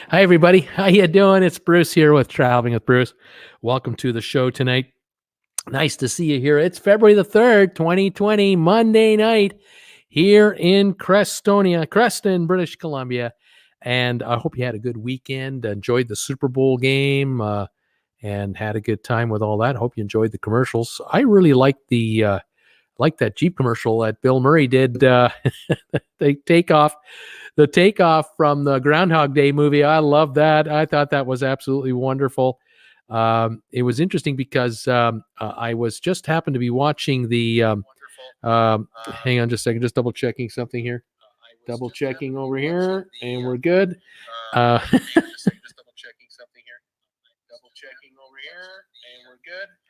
Hi, everybody. How you doing? It's Bruce here with Traveling with Bruce. Welcome to the show tonight. Nice to see you here. It's February the 3rd, 2020, Monday night here in Creston, British Columbia. And I hope you had a good weekend, enjoyed the Super Bowl game, and had a good time with all that. Hope you enjoyed the commercials. I really liked that Jeep commercial that Bill Murray did. The takeoff from the Groundhog Day movie. I love that. I thought that was absolutely wonderful. It was interesting because I was just happened to be watching the. Hang on just a second, just double checking something here. Double checking over here, and we're good. I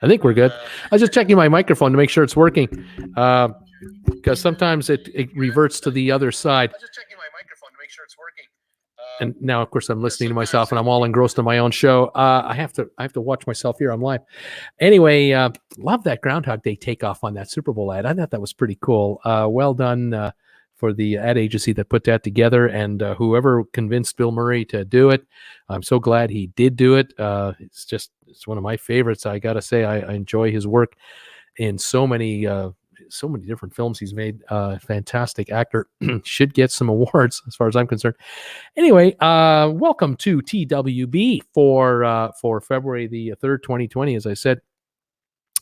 think we're good. I was just checking my microphone to make sure it's working, because sometimes it reverts to the other side. I was just checking my microphone to make sure it's working. And now, of course, I'm listening to myself, and I'm all engrossed in my own show. I have to watch myself here. I'm live. Anyway, love that Groundhog Day takeoff on that Super Bowl ad. I thought that was pretty cool. Well done for the ad agency that put that together, and whoever convinced Bill Murray to do it. I'm so glad he did do it. It's one of my favorites. I got to say, I enjoy his work in so many different films he's made. Fantastic actor. Should get some awards as far as I'm concerned. Anyway, welcome to TWB for February the 3rd, 2020. As I said,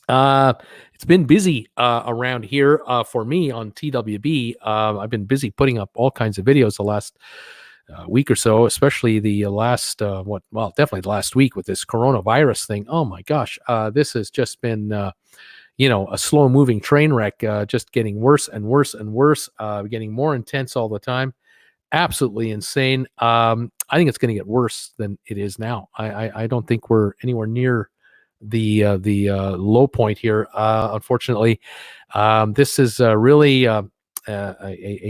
it's been busy around here for me on TWB. I've been busy putting up all kinds of videos the last week or so, especially the definitely the last week with this coronavirus thing. Oh my gosh, this has just been a slow-moving train wreck, just getting worse and worse and worse, getting more intense all the time. Absolutely insane. I think it's going to get worse than it is now. I don't think we're anywhere near the low point here. Unfortunately, this is really a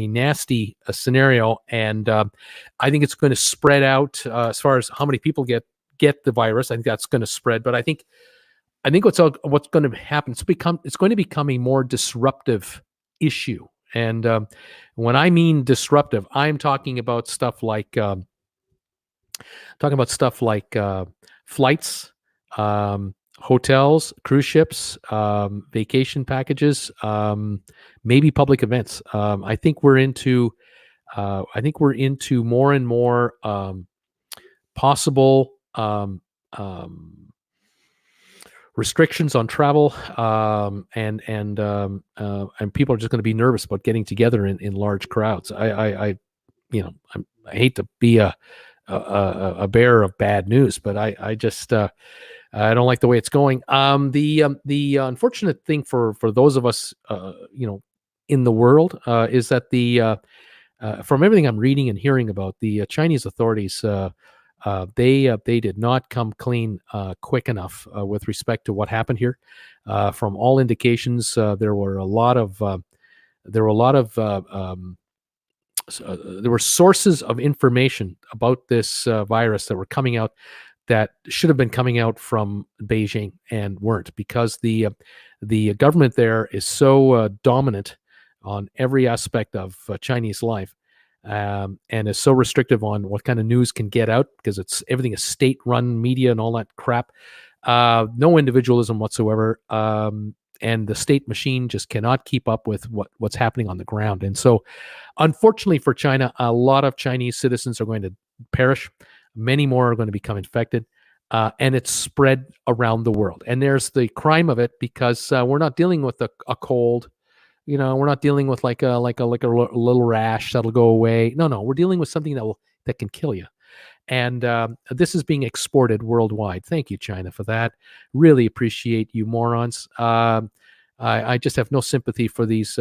nasty scenario, and I think it's going to spread out as far as how many people get the virus. I think that's going to spread, but I think what's going to happen, it's going to become a more disruptive issue. And when I mean disruptive, I'm talking about stuff like flights, hotels, cruise ships, vacation packages, maybe public events. I think we're into more and more possible restrictions on travel, and people are just going to be nervous about getting together in large crowds. I hate to be a bearer of bad news, but I just I don't like the way it's going. The unfortunate thing for those of us in the world is that from everything I'm reading and hearing about, the Chinese authorities, they did not come clean quick enough with respect to what happened here. From all indications, there were sources of information about this virus that were coming out that should have been coming out from Beijing and weren't, because the government there is so dominant on every aspect of Chinese life. And is so restrictive on what kind of news can get out, because everything is state-run media and all that crap. No individualism whatsoever, and the state machine just cannot keep up with what's happening on the ground. And so, unfortunately for China, a lot of Chinese citizens are going to perish. Many more are going to become infected, and it's spread around the world. And there's the crime of it, because we're not dealing with a cold. We're not dealing with like a little rash that'll go away. No, we're dealing with something that can kill you. And this is being exported worldwide. Thank you, China, for that. Really appreciate you morons. I just have no sympathy for these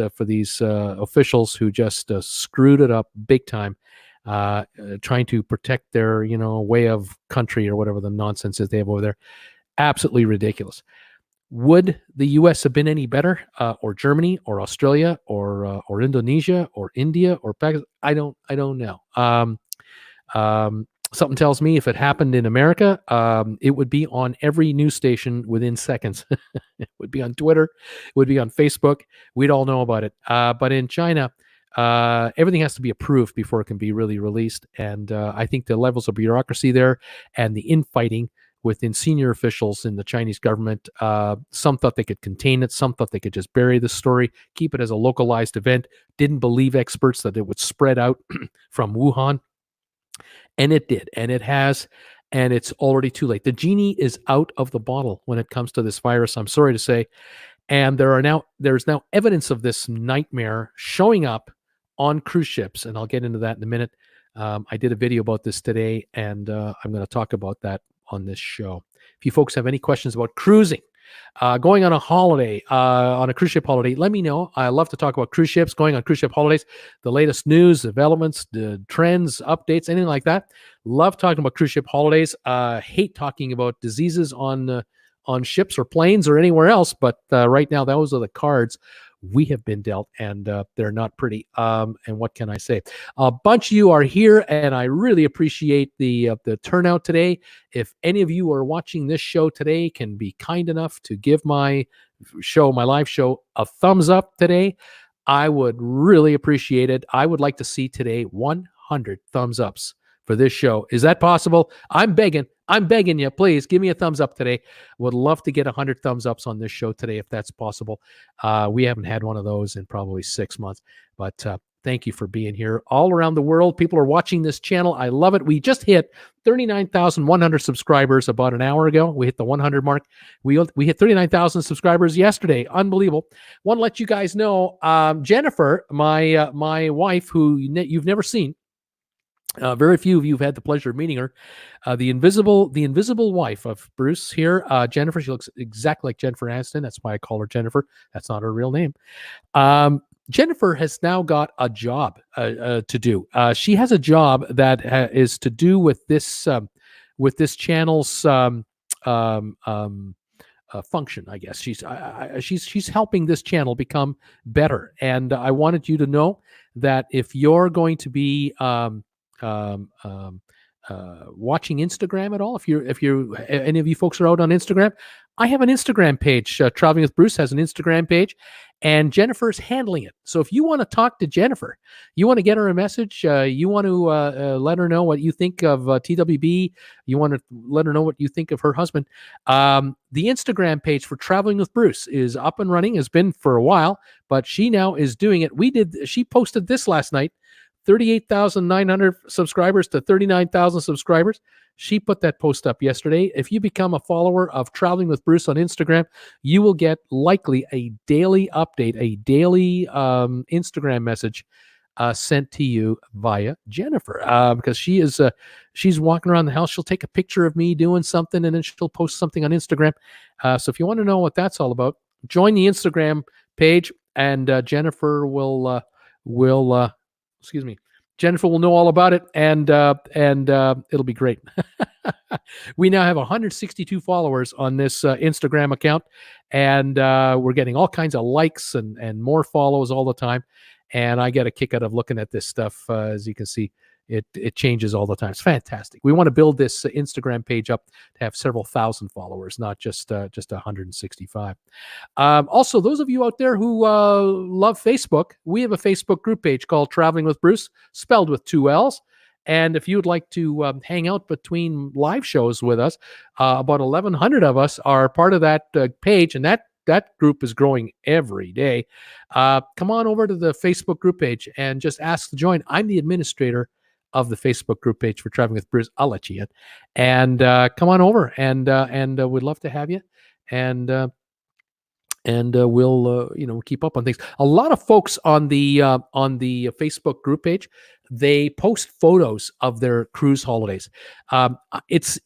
officials who just screwed it up big time, trying to protect their way of country or whatever the nonsense is they have over there. Absolutely ridiculous. Would the U.S. have been any better, or Germany, or Australia, or Indonesia, or India, or Pakistan? I don't know. Something tells me if it happened in America, it would be on every news station within seconds. It would be on Twitter. It would be on Facebook. We'd all know about it. But in China, everything has to be approved before it can be really released. And I think the levels of bureaucracy there and the infighting within senior officials in the Chinese government, some thought they could contain it, some thought they could just bury the story, keep it as a localized event, didn't believe experts that it would spread out from Wuhan. And it did, and it has, and it's already too late. The genie is out of the bottle when it comes to this virus, I'm sorry to say. And there's now evidence of this nightmare showing up on cruise ships, and I'll get into that in a minute. I did a video about this today, and I'm going to talk about that on this show. If you folks have any questions about cruising, going on a holiday, on a cruise ship holiday, let me know. I love to talk about cruise ships, going on cruise ship holidays, the latest news, developments, the trends, updates, anything like that. Love talking about cruise ship holidays. Hate talking about diseases on ships or planes or anywhere else. But right now, those are the cards we have been dealt, and they're not pretty. And what can I say? A bunch of you are here, and I really appreciate the turnout today. If any of you are watching this show today, can be kind enough to give my live show, a thumbs up today, I would really appreciate it. I would like to see today 100 thumbs ups for this show. Is that possible? I'm begging you, please give me a thumbs up today. Would love to get 100 thumbs ups on this show today if that's possible. We haven't had one of those in probably 6 months, but thank you for being here. All around the world, people are watching this channel. I love it. We just hit 39,100 subscribers about an hour ago. We hit the 100 mark. We hit 39,000 subscribers yesterday. Unbelievable. Want to let you guys know, Jennifer, my wife, who you've never seen. Very few of you have had the pleasure of meeting her. The invisible wife of Bruce here, Jennifer. She looks exactly like Jennifer Aniston. That's why I call her Jennifer. That's not her real name. Jennifer has now got a job to do. She has a job that is to do with this channel's function, I guess. She's helping this channel become better. And I wanted you to know that if you're going to be watching Instagram at all, if you any of you folks are out on Instagram, I have an Instagram page. Traveling with Bruce has an Instagram page, and Jennifer's handling it. So if you want to talk to Jennifer, you want to get her a message, you want to let her know what you think of TWB, you want to let her know what you think of her husband, the Instagram page for Traveling with Bruce is up and running, has been for a while, but she now is doing it. She posted this last night, 38,900 subscribers to 39,000 subscribers. She put that post up yesterday. If you become a follower of Traveling with Bruce on Instagram, you will get likely a daily update, a daily Instagram message sent to you via Jennifer, because she's walking around the house. She'll take a picture of me doing something, and then she'll post something on Instagram. So if you want to know what that's all about, join the Instagram page, and Jennifer will Jennifer will know all about it, and it'll be great. We now have 162 followers on this Instagram account, and we're getting all kinds of likes and more follows all the time. And I get a kick out of looking at this stuff. As you can see, it changes all the time. It's fantastic. We want to build this Instagram page up to have several thousand followers, not just 165. Also, those of you out there who love Facebook, we have a Facebook group page called Traveling with Bruce, spelled with 2 L's. And if you would like to hang out between live shows with us, about 1,100 of us are part of that page, and that group is growing every day. Come on over to the Facebook group page and just ask to join. I'm the administrator of the Facebook group page for Traveling with Bruce. I'll let you in, and come on over, and we'd love to have you, and we'll keep up on things. A lot of folks on the Facebook group page, they post photos of their cruise holidays. It's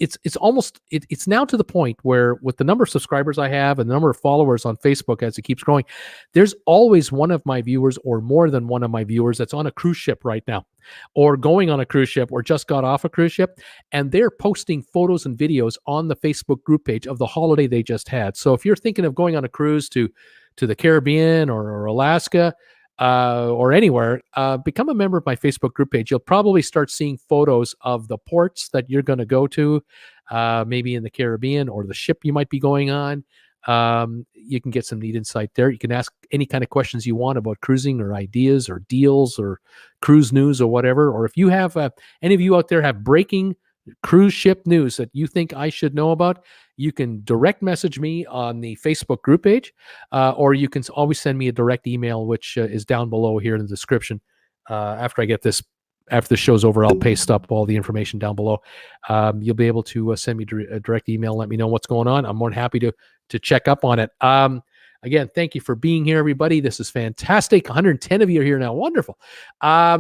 now to the point where, with the number of subscribers I have and the number of followers on Facebook as it keeps growing, there's always one of my viewers or more than one of my viewers that's on a cruise ship right now, or going on a cruise ship, or just got off a cruise ship, and they're posting photos and videos on the Facebook group page of the holiday they just had. So if you're thinking of going on a cruise to the Caribbean or Alaska, or anywhere, become a member of my Facebook group page. You'll probably start seeing photos of the ports that you're going to go to, maybe in the Caribbean, or the ship you might be going on. You can get some neat insight there. You can ask any kind of questions you want about cruising or ideas or deals or cruise news or whatever. Or if you have any of you out there have breaking cruise ship news that you think I should know about, you can direct message me on the Facebook group page, or you can always send me a direct email, which is down below here in the description. After the show's over, I'll paste up all the information down below. You'll be able to send me a direct email, let me know what's going on. I'm more than happy to check up on it. Again, thank you for being here, everybody. This is fantastic. 110 of you are here now. Wonderful.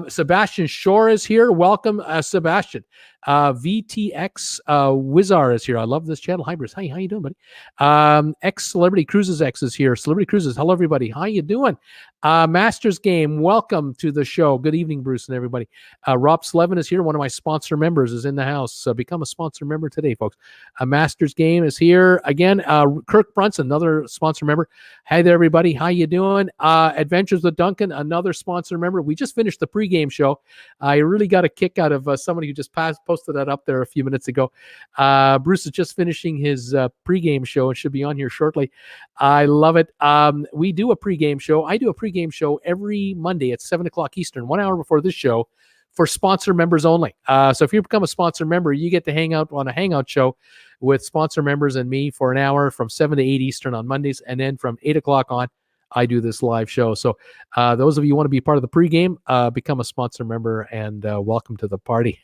Sebastian Shore is here. Welcome, Sebastian. VTX Wizar is here. I love this channel. Hi, Bruce. Hi, how you doing, buddy? X Celebrity Cruises X is here. Celebrity Cruises. Hello, everybody. How you doing? Masters Game. Welcome to the show. Good evening, Bruce and everybody. Rob Slevin is here. One of my sponsor members is in the house. Become a sponsor member today, folks. Masters Game is here again. Kirk Brunson, another sponsor member. Hey there, everybody. How you doing? Adventures with Duncan, another sponsor member. We just finished the pregame show. I really got a kick out of somebody who just posted that up there a few minutes ago. Bruce is just finishing his pregame show and should be on here shortly. I love it. We do a pregame show. I do a pregame show every Monday at 7 o'clock Eastern, 1 hour before this show, for sponsor members only. So if you become a sponsor member, you get to hang out on a hangout show with sponsor members and me for an hour from 7 to 8 Eastern on Mondays. And then from 8 o'clock on, I do this live show. So those of you who want to be part of the pregame, become a sponsor member and welcome to the party.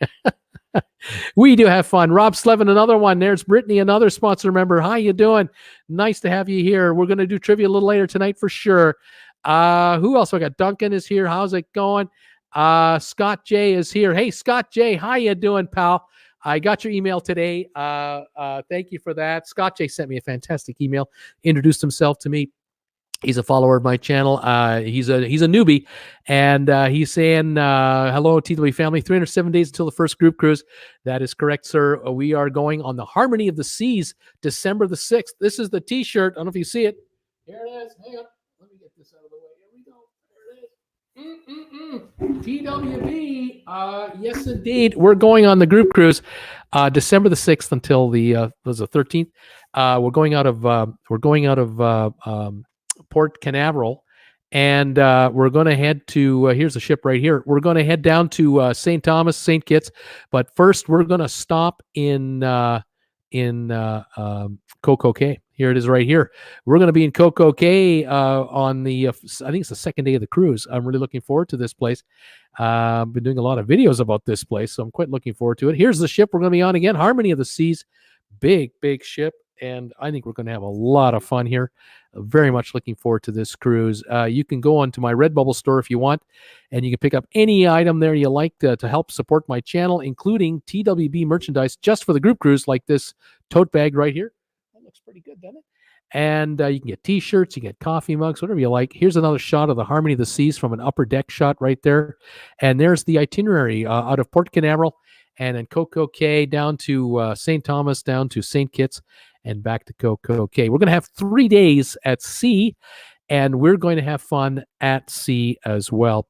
We do have fun. Rob Slevin, another one. There's Brittany, another sponsor member. How you doing? Nice to have you here. We're going to do trivia a little later tonight for sure. Who else? I got Duncan is here. How's it going? Scott J is here. Hey, Scott J, how you doing, pal? I got your email today. Thank you for that. Scott J sent me a fantastic email, introduced himself to me. He's a follower of my channel. He's a newbie, and he's saying, hello, TWB family, 307 days until the first group cruise. That is correct, sir. We are going on the Harmony of the Seas, December the 6th. This is the T-shirt. I don't know if you see it. Here it is. Hang on. Let me get this out of the way. Here we go. There it is. TWB. Yes, indeed. We're going on the group cruise, December the 6th until the 13th. We're going out of Port Canaveral, and we're going to head to here's the ship right here. We're going to head down to St. Thomas, St. Kitts, but first we're going to stop in Coco Cay. Here it is right here. We're going to be in Coco Cay on the I think it's the second day of the cruise. I'm really looking forward to this place. I've been doing a lot of videos about this place, so I'm quite looking forward to it. Here's the ship we're going to be on again, Harmony of the Seas. Big ship, and I think we're going to have a lot of fun here. Very much looking forward to this cruise. You can go onto my RedBubble store if you want, and you can pick up any item there you like to help support my channel, including TWB merchandise just for the group cruise, like this tote bag right here. That looks pretty good, doesn't it? And you can get T-shirts, you get coffee mugs, whatever you like. Here's another shot of the Harmony of the Seas from an upper deck shot right there. And there's the itinerary out of Port Canaveral and then Coco Cay down to St. Thomas, down to St. Kitts, and back to Coco Cay. We're going to have 3 days at sea, and we're going to have fun at sea as well.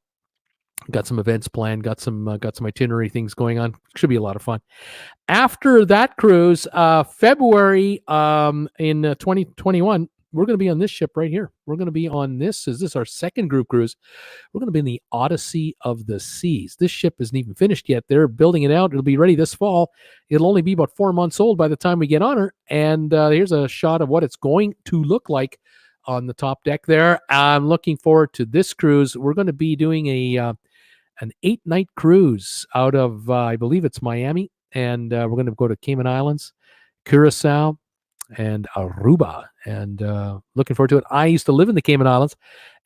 Got some events planned, got some itinerary things going on. Should be a lot of fun. After that cruise, February in 2021, we're going to be on this ship right here. We're going to be on this. Is this our second group cruise? We're going to be in the Odyssey of the Seas. This ship isn't even finished yet. They're building it out. It'll be ready this fall. It'll only be about 4 months old by the time we get on her. And here's a shot of what it's going to look like on the top deck there. I'm looking forward to this cruise. We're going to be doing an 8-night cruise out of, I believe it's Miami. And we're going to go to Cayman Islands, Curacao, and Aruba, and looking forward to it. I used to live in the Cayman Islands,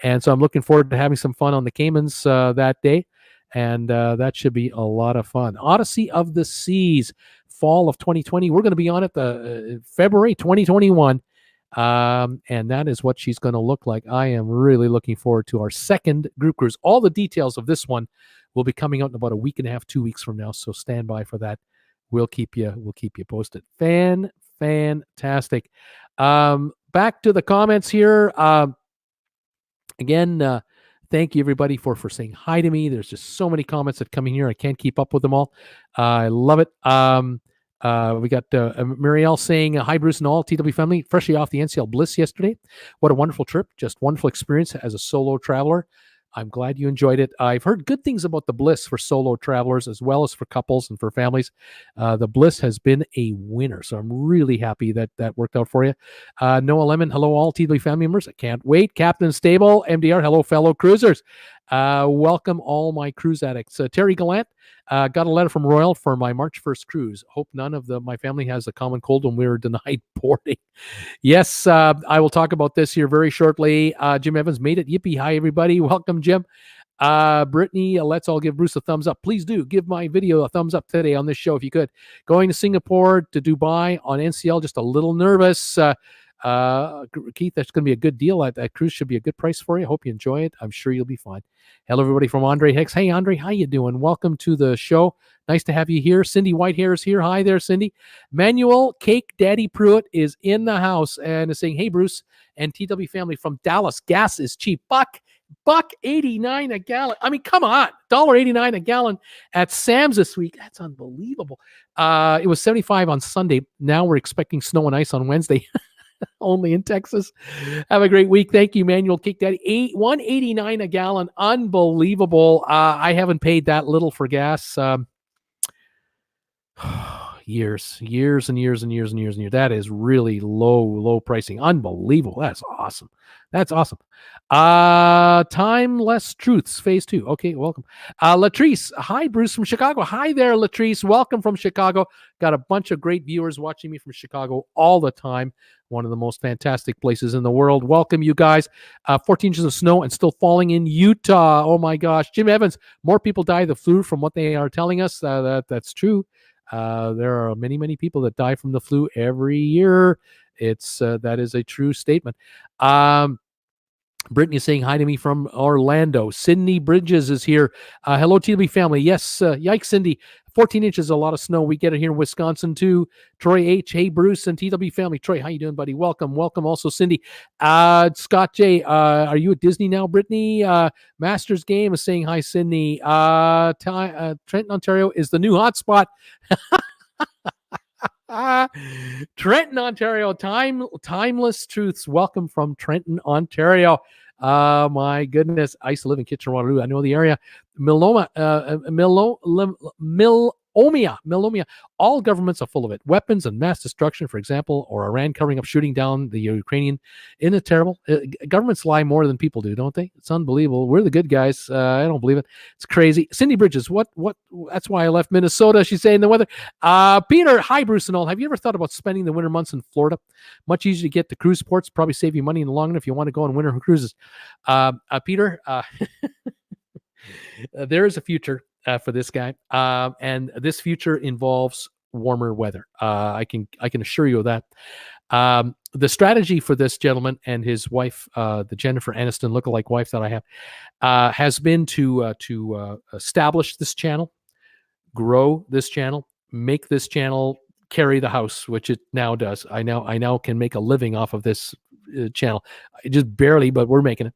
and so I'm looking forward to having some fun on the Caymans that day, and that should be a lot of fun. Odyssey of the Seas, fall of 2020. We're going to be on it the February 2021, and that is what she's going to look like. I am really looking forward to our second group cruise. All the details of this one will be coming out in about a week and a half, 2 weeks from now, so stand by for that. We'll keep you posted. Fantastic. Back to the comments here. Again, thank you everybody for saying hi to me. There's just so many comments that come in here. I can't keep up with them all. I love it. We got Marielle saying, hi, Bruce and all, TW family, freshly off the NCL Bliss yesterday. What a wonderful trip. Just wonderful experience as a solo traveler. I'm glad you enjoyed it. I've heard good things about the Bliss for solo travelers as well as for couples and for families. The Bliss has been a winner, so I'm really happy that that worked out for you. Noah Lemon, hello all TW family members. I can't wait. Captain Stable, MDR, hello fellow cruisers. Welcome all my cruise addicts. Terry Gallant, got a letter from Royal for my March 1st cruise. Hope none of my family has a common cold when we were denied boarding. Yes, I will talk about this here very shortly. Jim Evans made it. Yippee. Hi, everybody. Welcome, Jim. Brittany, let's all give Bruce a thumbs up. Please do give my video a thumbs up today on this show if you could. Going to Singapore, to Dubai on NCL, just a little nervous. Keith, that's going to be a good deal. That cruise should be a good price for you. Hope you enjoy it. I'm sure you'll be fine. Hello, everybody from Andre Hicks. Hey, Andre, how you doing? Welcome to the show. Nice to have you here. Cindy Whitehair is here. Hi there, Cindy. Manuel Cake Daddy Pruitt is in the house and is saying, hey, Bruce and TW family from Dallas. Gas is cheap. Buck 89 a gallon. I mean, come on. $1.89 a gallon at Sam's this week. That's unbelievable. It was 75 on Sunday. Now we're expecting snow and ice on Wednesday. Only in Texas. Have a great week. Thank you, Manuel Kick Daddy. $1.89 a gallon. Unbelievable. I haven't paid that little for gas. Years and years and years and years and years. That is really low pricing. Unbelievable. That's awesome. Timeless Truths, Phase 2. Okay, welcome. Latrice, hi, Bruce from Chicago. Hi there, Latrice. Welcome from Chicago. Got a bunch of great viewers watching me from Chicago all the time. One of the most fantastic places in the world. Welcome, you guys. 14 inches of snow and still falling in Utah. Oh, my gosh. Jim Evans, more people die of the flu from what they are telling us. That's true. There are many people that die from the flu every year. That is a true statement. Brittany is saying hi to me from Orlando. Sydney Bridges is here. Hello, TB family. Yes, yikes, Cindy. 14 inches, a lot of snow. We get it here in Wisconsin, too. Troy H. Hey, Bruce and TW family. Troy, how you doing, buddy? Welcome also, Cindy. Scott J. Are you at Disney now, Brittany? Masters Game is saying hi, Sydney. Trenton, Ontario is the new hotspot. Trenton, Ontario. Timeless Truths. Welcome from Trenton, Ontario. My goodness. I used to live in Kitchener-Waterloo. I know the area. Milomia. All governments are full of it. Weapons and mass destruction, for example, or Iran covering up shooting down the Ukrainian. Isn't it terrible? Governments lie more than people do, don't they? It's unbelievable. We're the good guys. I don't believe it. It's crazy. Cindy Bridges, what? That's why I left Minnesota. She's saying the weather. Peter, hi, Bruce and all. Have you ever thought about spending the winter months in Florida? Much easier to get to cruise ports. Probably save you money in the long run if you want to go on winter cruises. Peter, there is a future for this guy, and this future involves warmer weather. I can assure you of that. The strategy for this gentleman and his wife, the Jennifer Aniston lookalike wife that I have, has been to establish this channel, grow this channel, make this channel carry the house, which it now does. I now can make a living off of this channel. Just barely, but we're making it.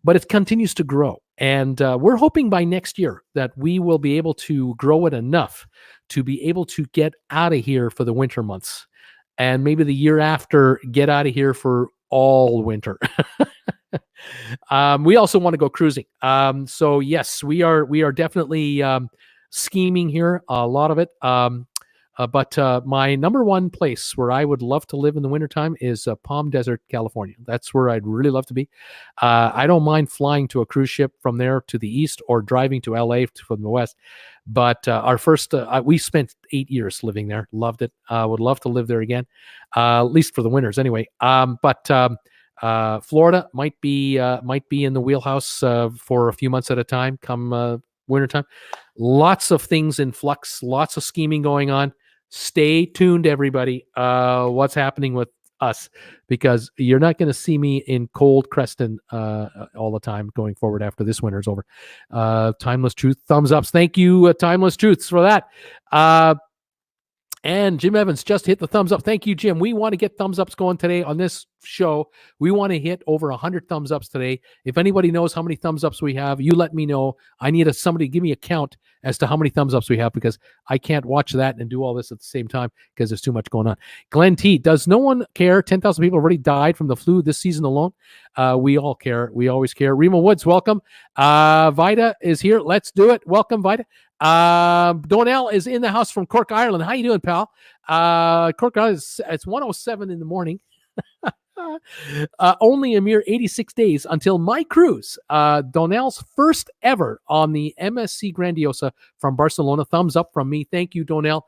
But it continues to grow. And we're hoping by next year that we will be able to grow it enough to be able to get out of here for the winter months. And maybe the year after, get out of here for all winter. We also want to go cruising. So yes, we are definitely scheming here, a lot of it. But my number one place where I would love to live in the wintertime is Palm Desert, California. That's where I'd really love to be. I don't mind flying to a cruise ship from there to the east or driving to LA from the west. But our first, we spent 8 years living there. Loved it. Would love to live there again, at least for the winters anyway. But Florida might be in the wheelhouse for a few months at a time come wintertime. Lots of things in flux, lots of scheming going on. Stay tuned, everybody. What's happening with us? Because you're not going to see me in cold Creston all the time going forward after this winter is over. Timeless Truth, thumbs ups. Thank you, Timeless Truths, for that. And Jim Evans just hit the thumbs up. Thank you, Jim. We want to get thumbs ups going today on this show. We want to hit over 100 thumbs ups today. If anybody knows how many thumbs ups we have, you let me know. I need somebody to give me a count as to how many thumbs ups we have, because I can't watch that and do all this at the same time because there's too much going on. Glenn T, does no one care? 10,000 people already died from the flu this season alone. We all care. We always care. Remo Woods, welcome. Vida is here. Let's do it. Welcome, Vida. Donnell is in the house from Cork, Ireland. How you doing, pal? Cork, Ireland, it's 1:07 in the morning. Only a mere 86 days until my cruise. Donnell's first ever on the MSC Grandiosa from Barcelona. Thumbs up from me. Thank you, Donnell.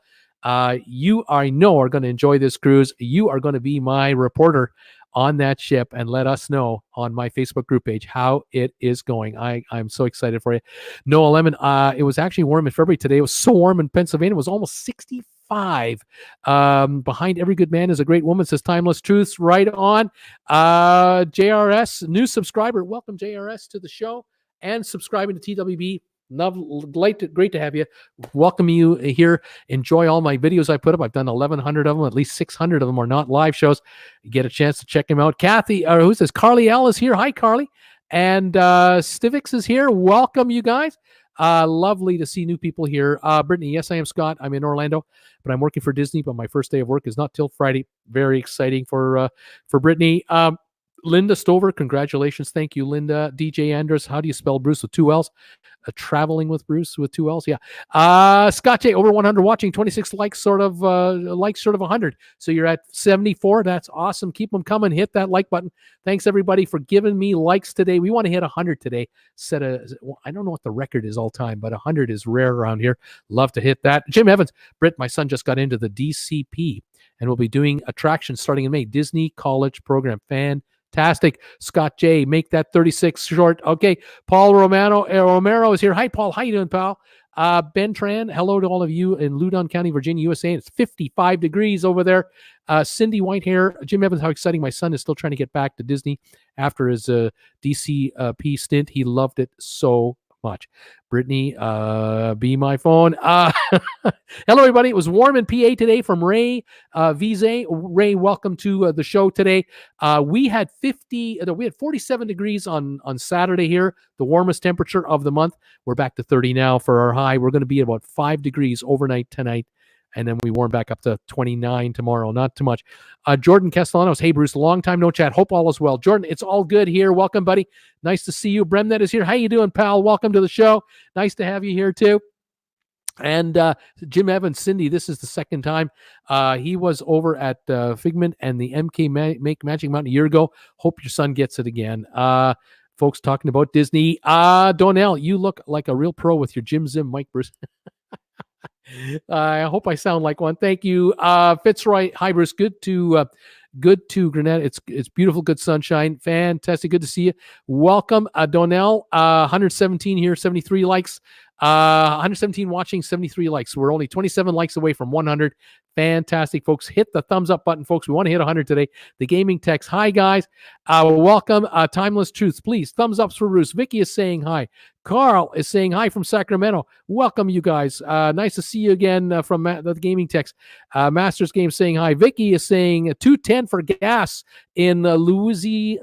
You, I know, are going to enjoy this cruise. You are going to be my reporter on that ship and let us know on my Facebook group page how it is going. I'm so excited for you. Noah Lemon, it was actually warm in February today. It was so warm in Pennsylvania. It was almost 65. Behind every good man is a great woman, says Timeless Truths. Right on. JRS, new subscriber. Welcome, JRS, to the show and subscribing to TWB. Great to have you. Welcome you here. Enjoy all my videos I put up. I've done 1,100 of them. At least 600 of them are not live shows. You get a chance to check them out. Kathy, who's this? Carly L is here. Hi, Carly. And Stivix is here. Welcome, you guys. Lovely to see new people here. Brittany, yes, I am Scott. I'm in Orlando, but I'm working for Disney, but my first day of work is not till Friday. Very exciting for Brittany. Linda Stover, congratulations. Thank you, Linda. DJ Andrews, how do you spell Bruce with 2 L's? Traveling with Bruce with 2 L's, yeah. Scott J, over 100 watching, 26 likes, sort of 100. So you're at 74. That's awesome. Keep them coming. Hit that like button. Thanks, everybody, for giving me likes today. We want to hit 100 today. I don't know what the record is all time, but 100 is rare around here. Love to hit that. Jim Evans, Britt, my son just got into the DCP, and we'll be doing attractions starting in May. Disney College Program. Fantastic. Scott J, make that 36 short. Okay. Paul Romero is here. Hi, Paul. How you doing, pal? Ben Tran, hello to all of you in Loudoun County, Virginia, USA. It's 55 degrees over there. Cindy Whitehair, Jim Evans, how exciting. My son is still trying to get back to Disney after his DCP stint. He loved it so much. Brittany, be my phone. Hello, everybody. It was warm in PA today from Ray Vize. Ray, welcome to the show today. We had 47 degrees on Saturday here, the warmest temperature of the month. We're back to 30 now for our high. We're going to be at about 5 degrees overnight tonight, and then we warm back up to 29 tomorrow. Not too much. Jordan Castellanos, hey, Bruce, long time no chat. Hope all is well. Jordan, it's all good here. Welcome, buddy. Nice to see you. Bremnet is here. How you doing, pal? Welcome to the show. Nice to have you here, too. And Jim Evans, Cindy, this is the second time. He was over at Figment and the MK Make Magic Mountain a year ago. Hope your son gets it again. Folks talking about Disney. Donnell, you look like a real pro with your Jim Zim mic, Bruce. I hope I sound like one. Thank you. Fitzroy, hi, Bruce. Good to Grenada. It's beautiful, good sunshine. Fantastic. Good to see you. Welcome, Donnell. 117 here, 73 likes. 117 watching, 73 likes. We're only 27 likes away from 100. Fantastic, folks. Hit the thumbs up button, folks. We want to hit 100 today. The gaming text. Hi, guys. Welcome. Timeless Truths, please. Thumbs ups for Bruce. Vicky is saying hi. Carl is saying hi from Sacramento. Welcome, you guys. Nice to see you again from the gaming text. Masters Game saying hi. Vicky is saying 210 for gas in Louisa,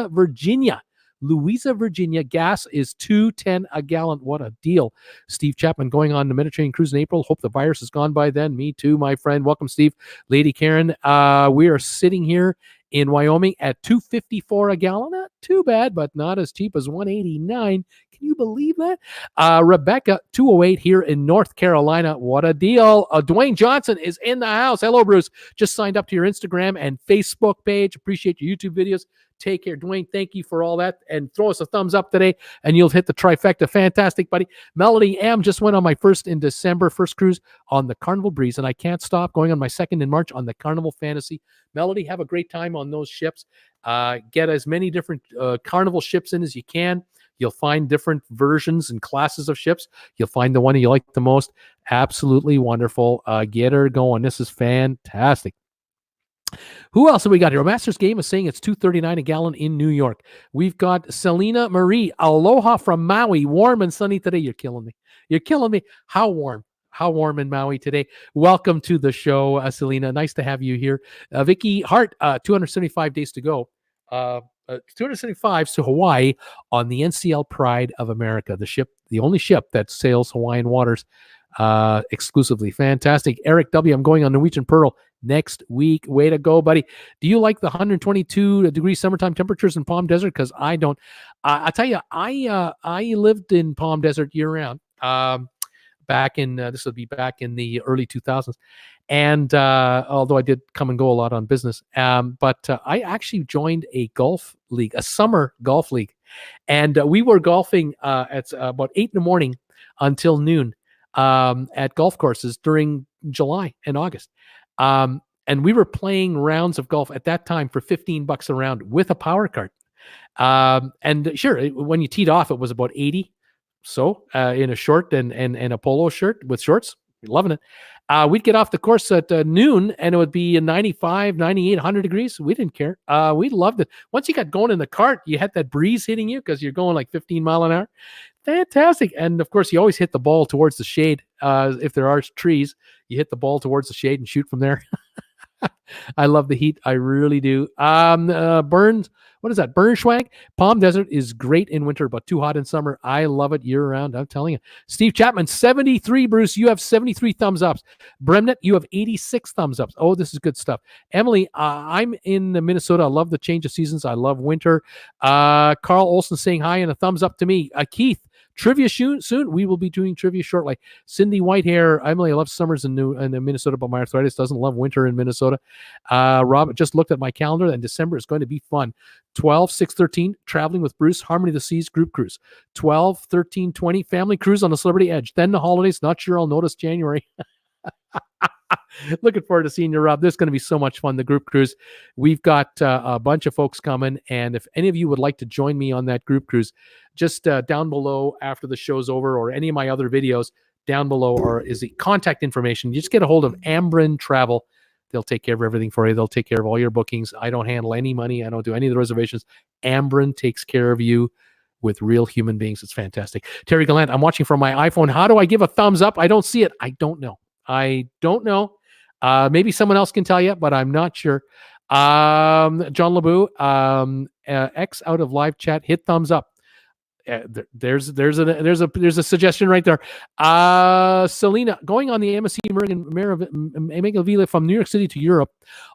Virginia. Louisa, Virginia, gas is $2.10 a gallon. What a deal. Steve Chapman going on the Mediterranean cruise in April. Hope the virus is gone by then. Me too, my friend. Welcome, Steve. Lady Karen, we are sitting here in Wyoming at $2.54 a gallon. Not too bad, but not as cheap as $1.89. Can you believe that? Rebecca, 208 here in North Carolina. What a deal. Dwayne Johnson is in the house. Hello, Bruce. Just signed up to your Instagram and Facebook page. Appreciate your YouTube videos. Take care, Dwayne. Thank you for all that. And throw us a thumbs up today, and you'll hit the trifecta. Fantastic, buddy. Melody M just went on my first cruise on the Carnival Breeze, and I can't stop going on my second in March on the Carnival Fantasy. Melody, have a great time on those ships. Get as many different Carnival ships in as you can. You'll find different versions and classes of ships. You'll find the one you like the most. Absolutely wonderful. Get her going. This is fantastic. Who else have we got here? Masters Game is saying it's $2.39 a gallon in New York. We've got Selena Marie. Aloha from Maui. Warm and sunny today. You're killing me. You're killing me. How warm? how warm in Maui today. Welcome to the show, Selena. Nice to have you here. Vicky Hart, 275 days to go. 275 to Hawaii on the NCL Pride of America, the only ship that sails Hawaiian waters exclusively. Fantastic. Eric W., I'm going on Norwegian Pearl next week. Way to go, buddy. Do you like the 122 degree summertime temperatures in Palm Desert? Because I don't. I tell you, I lived in Palm Desert year round. Back in this would be back in the early 2000s, and although I did come and go a lot on business, but I actually joined a golf league, a summer golf league, and we were golfing at about 8 in the morning until noon at golf courses during July and August. And we were playing rounds of golf at that time for $15 a round with a power cart. And sure, when you teed off, it was about 80. So in a short and a polo shirt with shorts, loving it. We'd get off the course at noon and it would be 95, 98, 100 degrees. We didn't care. We loved it. Once you got going in the cart, you had that breeze hitting you because you're going like 15 mile an hour. Fantastic. And of course, you always hit the ball towards the shade. If there are trees, you hit the ball towards the shade and shoot from there. I love the heat. I really do. Burns, what is that? Burnschwag. Palm Desert is great in winter, but too hot in summer. I love it year round. I'm telling you. Steve Chapman, 73. Bruce, you have 73 thumbs ups. Bremnet, you have 86 thumbs ups. Oh, this is good stuff. Emily, I'm in Minnesota. I love the change of seasons. I love winter. Carl Olson saying hi and a thumbs up to me. Keith, trivia soon. We will be doing trivia shortly. Cindy Whitehair, Emily, I love summers in Minnesota, but my arthritis doesn't love winter in Minnesota. Rob, just looked at my calendar, and December is going to be fun. 12, 6, 13, traveling with Bruce, Harmony of the Seas group cruise. 12, 13, 20, family cruise on the Celebrity Edge. Then the holidays, not sure I'll notice January. Looking forward to seeing you, Rob. This is going to be so much fun, the group cruise. We've got a bunch of folks coming, and if any of you would like to join me on that group cruise, just down below after the show's over, or any of my other videos down below, or is the contact information. You just get a hold of Ambrin Travel. They'll take care of everything for you. They'll take care of all your bookings. I don't handle any money. I don't do any of the reservations. Ambrin takes care of you with real human beings. It's fantastic. Terry Gallant, I'm watching from my iPhone. How do I give a thumbs up? I don't see it. I don't know. Maybe someone else can tell you, but I'm not sure. John LeBou, X out of live chat, hit thumbs up. There's a suggestion right there. Selena, going on the MSC Megavilla from New York City to Europe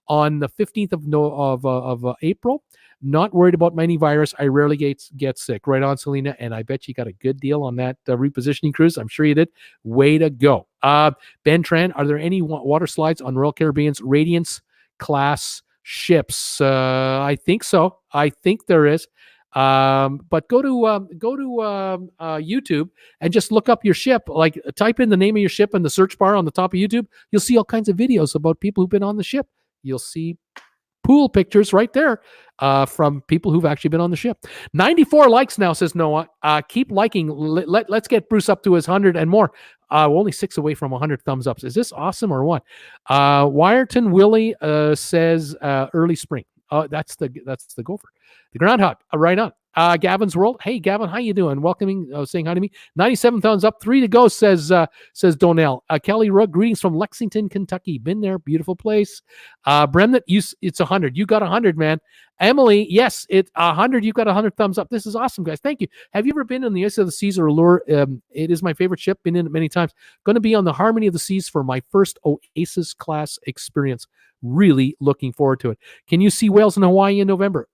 on the 15th of April. Not worried about many virus. I rarely get sick. Right on, Selena. And I bet you got a good deal on that repositioning cruise. I'm sure you did. Way to go. Ben Tran, are there any water slides on Royal Caribbean's Radiance class ships? I think so. I think there is. But go to YouTube and just look up your ship. Like, type in the name of your ship in the search bar on the top of YouTube. You'll see all kinds of videos about people who've been on the ship. You'll see pool pictures right there from people who've actually been on the ship. 94 likes now, says Noah. Keep liking. Let's get Bruce up to his 100 and more. We're only 6 away from 100 thumbs ups. Is this awesome or what? Wireton Willie says early spring. That's the gopher. The groundhog. Right on. Gavin's World. Hey, Gavin, how you doing? Welcoming, saying hi to me. 97 thumbs up. 3 to go, says Donnell. Kelly Rugg, greetings from Lexington, Kentucky. Been there. Beautiful place. Bremnet, it's 100. You got 100, man. Emily, yes, it's 100. You got 100 thumbs up. This is awesome, guys. Thank you. Have you ever been on the Ice of the Seas or Allure? It is my favorite ship. Been in it many times. Going to be on the Harmony of the Seas for my first Oasis class experience. Really looking forward to it. Can you see whales in Hawaii in November?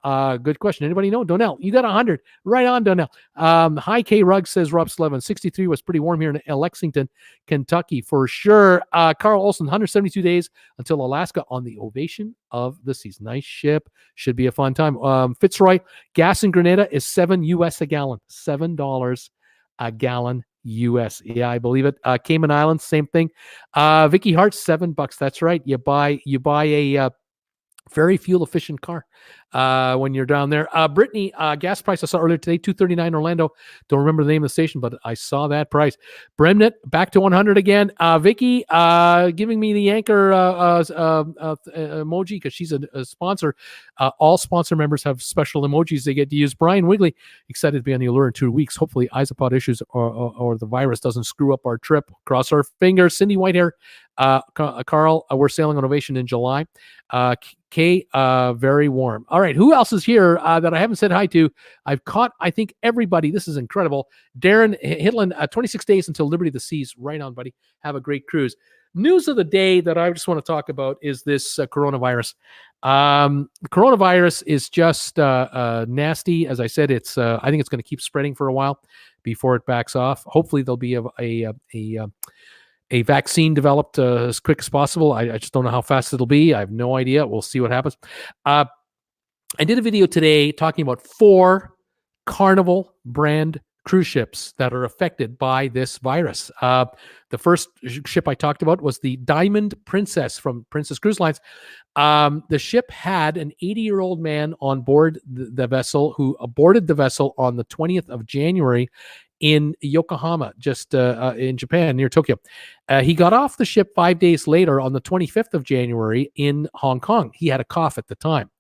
Good question. Anybody know? Donnell, you got 100. Right on, Donnell. Hi, K. Rugg, says Rob Slevin. 63 was pretty warm here in Lexington, Kentucky, for sure. Carl Olson, 172 days until Alaska on the Ovation of the Seas. Nice ship. Should be a fun time. Fitzroy, gas in Grenada is $7 US a gallon. $7 a gallon US. Yeah, I believe it. Cayman Islands, same thing. Vicky Hart, $7. That's right. You buy a Very fuel efficient car when you're down there. Brittany, gas price I saw earlier today, $2.39 Orlando. Don't remember the name of the station, but I saw that price. Bremnet back to 100 again. Vicky giving me the anchor emoji because she's a sponsor. All sponsor members have special emojis they get to use. Brian Wigley, excited to be on the Allure in 2 weeks. Hopefully Isopod issues or the virus doesn't screw up our trip. Cross our fingers. Cindy Whitehair, Carl, we're sailing on Ovation in July. Kay, very warm. All right, who else is here that I haven't said hi to? I've caught, I think, everybody. This is incredible. Darren Hitland, 26 days until Liberty of the Seas. Right on, buddy. Have a great cruise. News of the day that I just want to talk about is this coronavirus. Coronavirus is just nasty. As I said, it's I think it's going to keep spreading for a while before it backs off. Hopefully, there'll be a vaccine developed as quick as possible. I just don't know how fast it'll be. I have no idea. We'll see what happens. I did a video today talking about 4 Carnival brand cruise ships that are affected by this virus. The first ship I talked about was the Diamond Princess from Princess Cruise Lines. The ship had an 80-year-old man on board the vessel who aborted the vessel on the 20th of January in Yokohama, just in Japan, near Tokyo. He got off the ship 5 days later on the 25th of January in Hong Kong. He had a cough at the time.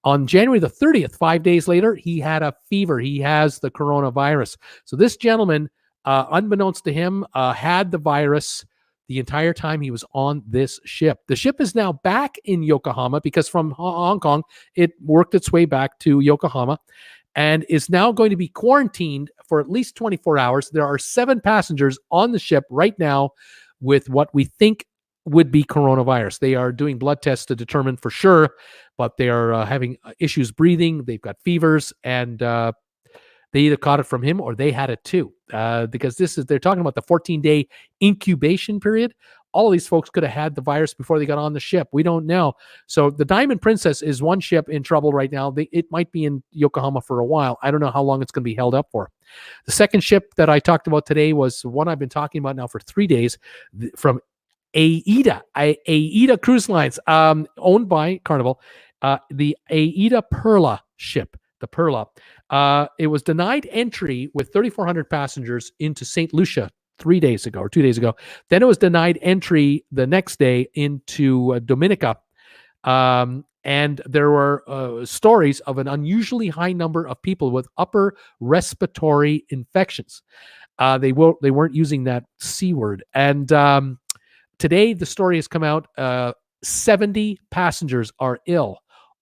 On January the 30th, 5 days later, he had a fever. He has the coronavirus. So this gentleman, unbeknownst to him, had the virus the entire time he was on this ship. The ship is now back in Yokohama because from Hong Kong, it worked its way back to Yokohama and is now going to be quarantined for at least 24 hours. There are 7 passengers on the ship right now with what we think would be coronavirus. They are doing blood tests to determine for sure, but they are having issues breathing. They've got fevers, and they either caught it from him or they had it too. Because they're talking about the 14-day incubation period. All of these folks could have had the virus before they got on the ship. We don't know. So the Diamond Princess is one ship in trouble right now. It might be in Yokohama for a while. I don't know how long it's going to be held up for. The second ship that I talked about today was one I've been talking about now for 3 days from AIDA Cruise Lines, owned by Carnival, the AIDA Perla ship, the Perla. It was denied entry with 3,400 passengers into St. Lucia 3 days ago or 2 days ago. Then it was denied entry the next day into Dominica. And there were stories of an unusually high number of people with upper respiratory infections. They weren't using that C word. And today, the story has come out. 70 passengers are ill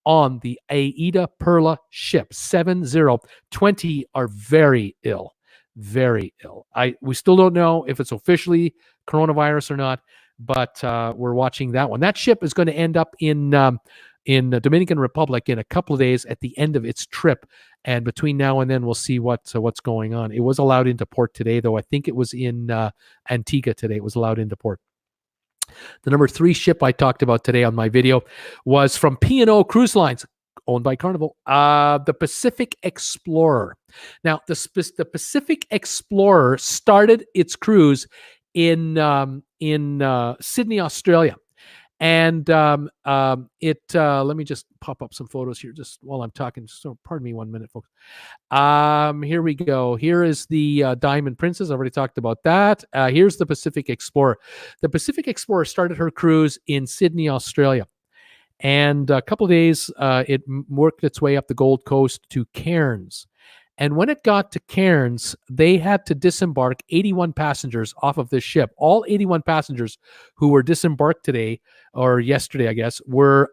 on the AIDA Perla ship. 70. 20 are very ill. Very ill. We still don't know if it's officially coronavirus or not, but we're watching that one. That ship is going to end up in the Dominican Republic in a couple of days at the end of its trip. And between now and then, we'll see what's going on. It was allowed into port today, though. I think it was in Antigua today. It was allowed into port. The number 3 ship I talked about today on my video was from P&O Cruise Lines, owned by Carnival, the Pacific Explorer. Now, the Pacific Explorer started its cruise in Sydney, Australia. And let me just pop up some photos here just while I'm talking. So pardon me 1 minute, folks. Here we go. Here is the Diamond Princess. I already talked about that. Here's the Pacific Explorer. The Pacific Explorer started her cruise in Sydney, Australia. And a couple of days, it worked its way up the Gold Coast to Cairns. And when it got to Cairns, they had to disembark 81 passengers off of this ship. All 81 passengers who were disembarked today, or yesterday, I guess, were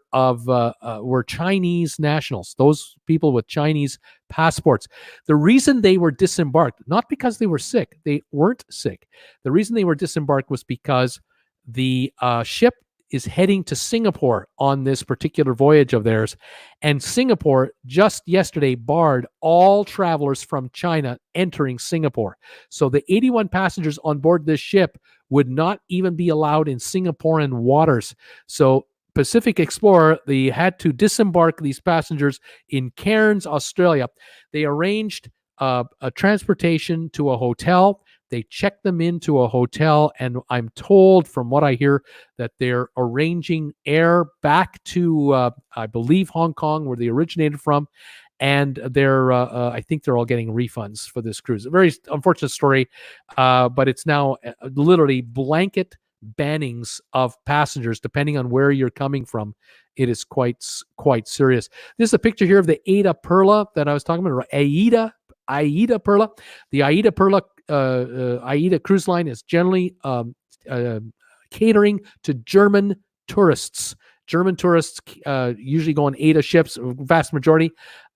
Chinese nationals, those people with Chinese passports. The reason they were disembarked, not because they were sick, they weren't sick. The reason they were disembarked was because the ship is heading to Singapore on this particular voyage of theirs. And Singapore just yesterday barred all travelers from China entering Singapore. So the 81 passengers on board this ship would not even be allowed in Singaporean waters. So Pacific Explorer, they had to disembark these passengers in Cairns, Australia. They arranged a transportation to a hotel. They check them into a hotel, and I'm told from what I hear that they're arranging air back to, I believe, Hong Kong, where they originated from. And I think they're all getting refunds for this cruise. A very unfortunate story, but it's now literally blanket bannings of passengers depending on where you're coming from. It is quite serious. This is a picture here of the Aida Perla that I was talking about. Aida Perla. The Aida Perla Aida cruise line is generally catering to German tourists. German tourists usually go on Aida ships, vast majority.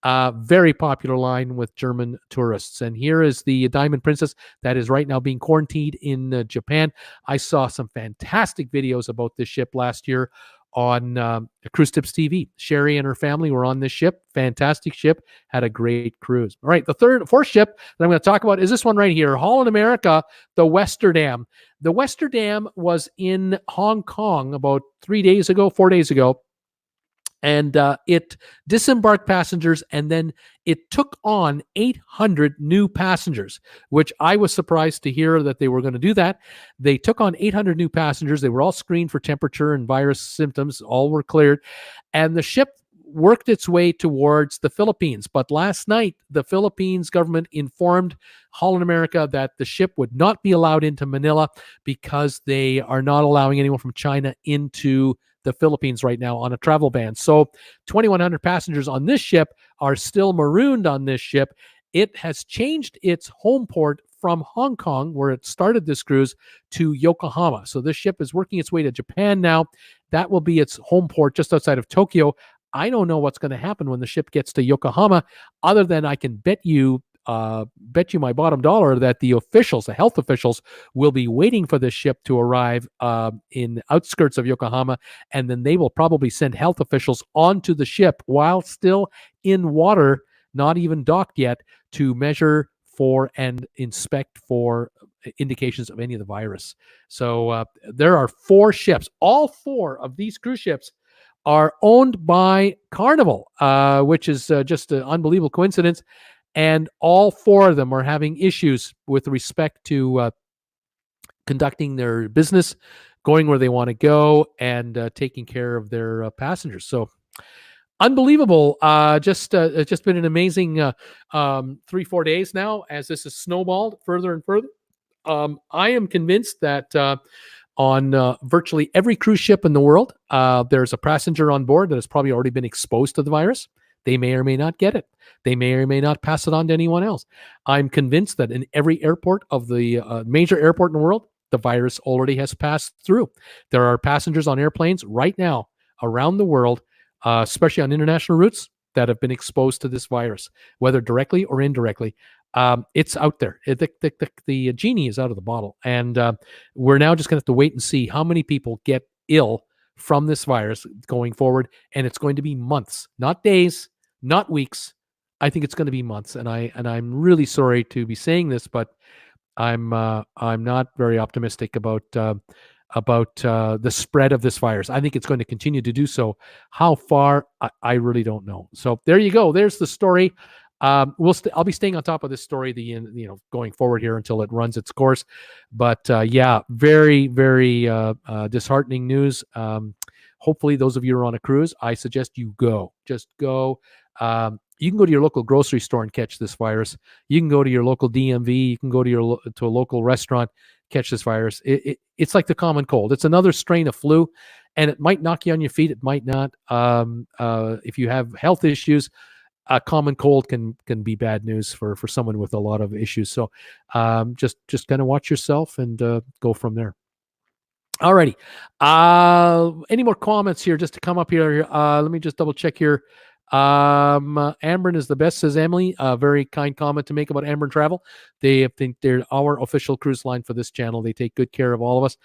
Very popular line with German tourists. And here is the Diamond Princess that is right now being quarantined in Japan. I saw some fantastic videos about this ship last year on Cruise Tips TV. Sherry and her family were on this ship. Fantastic ship. Had a great cruise. All right, the fourth ship that I'm going to talk about is this one right here. Holland America, the Westerdam. The Westerdam was in Hong Kong about 4 days ago. And it disembarked passengers, and then it took on 800 new passengers, which I was surprised to hear that they were going to do that. They took on 800 new passengers. They were all screened for temperature and virus symptoms. All were cleared. And the ship worked its way towards the Philippines. But last night, the Philippines government informed Holland America that the ship would not be allowed into Manila because they are not allowing anyone from China into the Philippines right now on a travel ban. So 2,100 passengers on this ship are still marooned on this ship. It has changed its home port from Hong Kong, where it started this cruise, to Yokohama. So this ship is working its way to Japan now. That will be its home port just outside of Tokyo. I don't know what's going to happen when the ship gets to Yokohama, other than I can bet you my bottom dollar that the health officials, will be waiting for this ship to arrive in outskirts of Yokohama, and then they will probably send health officials onto the ship while still in water, not even docked yet, to measure for and inspect for indications of any of the virus. So there are 4 ships. All 4 of these cruise ships are owned by Carnival, which is just an unbelievable coincidence. And all 4 of them are having issues with respect to conducting their business, going where they want to go, and taking care of their passengers. So unbelievable. It's just been an amazing 3-4 days now as this has snowballed further and further. I am convinced that on virtually every cruise ship in the world, there's a passenger on board that has probably already been exposed to the virus. They may or may not get it. They may or may not pass it on to anyone else. I'm convinced that in every airport of the major airport in the world, the virus already has passed through. There are passengers on airplanes right now around the world, especially on international routes, that have been exposed to this virus, whether directly or indirectly. It's out there. The genie is out of the bottle. And we're now just going to have to wait and see how many people get ill from this virus going forward. And it's going to be months, not days, not weeks. I think it's going to be months. And I'm really sorry to be saying this, but I'm not very optimistic about the spread of this virus. I think it's going to continue to do so. How far, I really don't know. So there you go. There's the story. I'll be staying on top of this story going forward here until it runs its course. But yeah, very, very disheartening news. Hopefully those of you who are on a cruise, I suggest you go. Just go. You can go to your local grocery store and catch this virus. You can go to your local DMV. You can go to a local restaurant, catch this virus. It's like the common cold. It's another strain of flu, and it might knock you on your feet. It might not. If you have health issues, a common cold can be bad news for someone with a lot of issues. So just kind of watch yourself and go from there. Alrighty. Any more comments here just to come up here? Let me just double check here. Ambren is the best, says Emily. Very kind comment to make about Ambren Travel. They think they're our official cruise line for this channel. They take good care of all of us.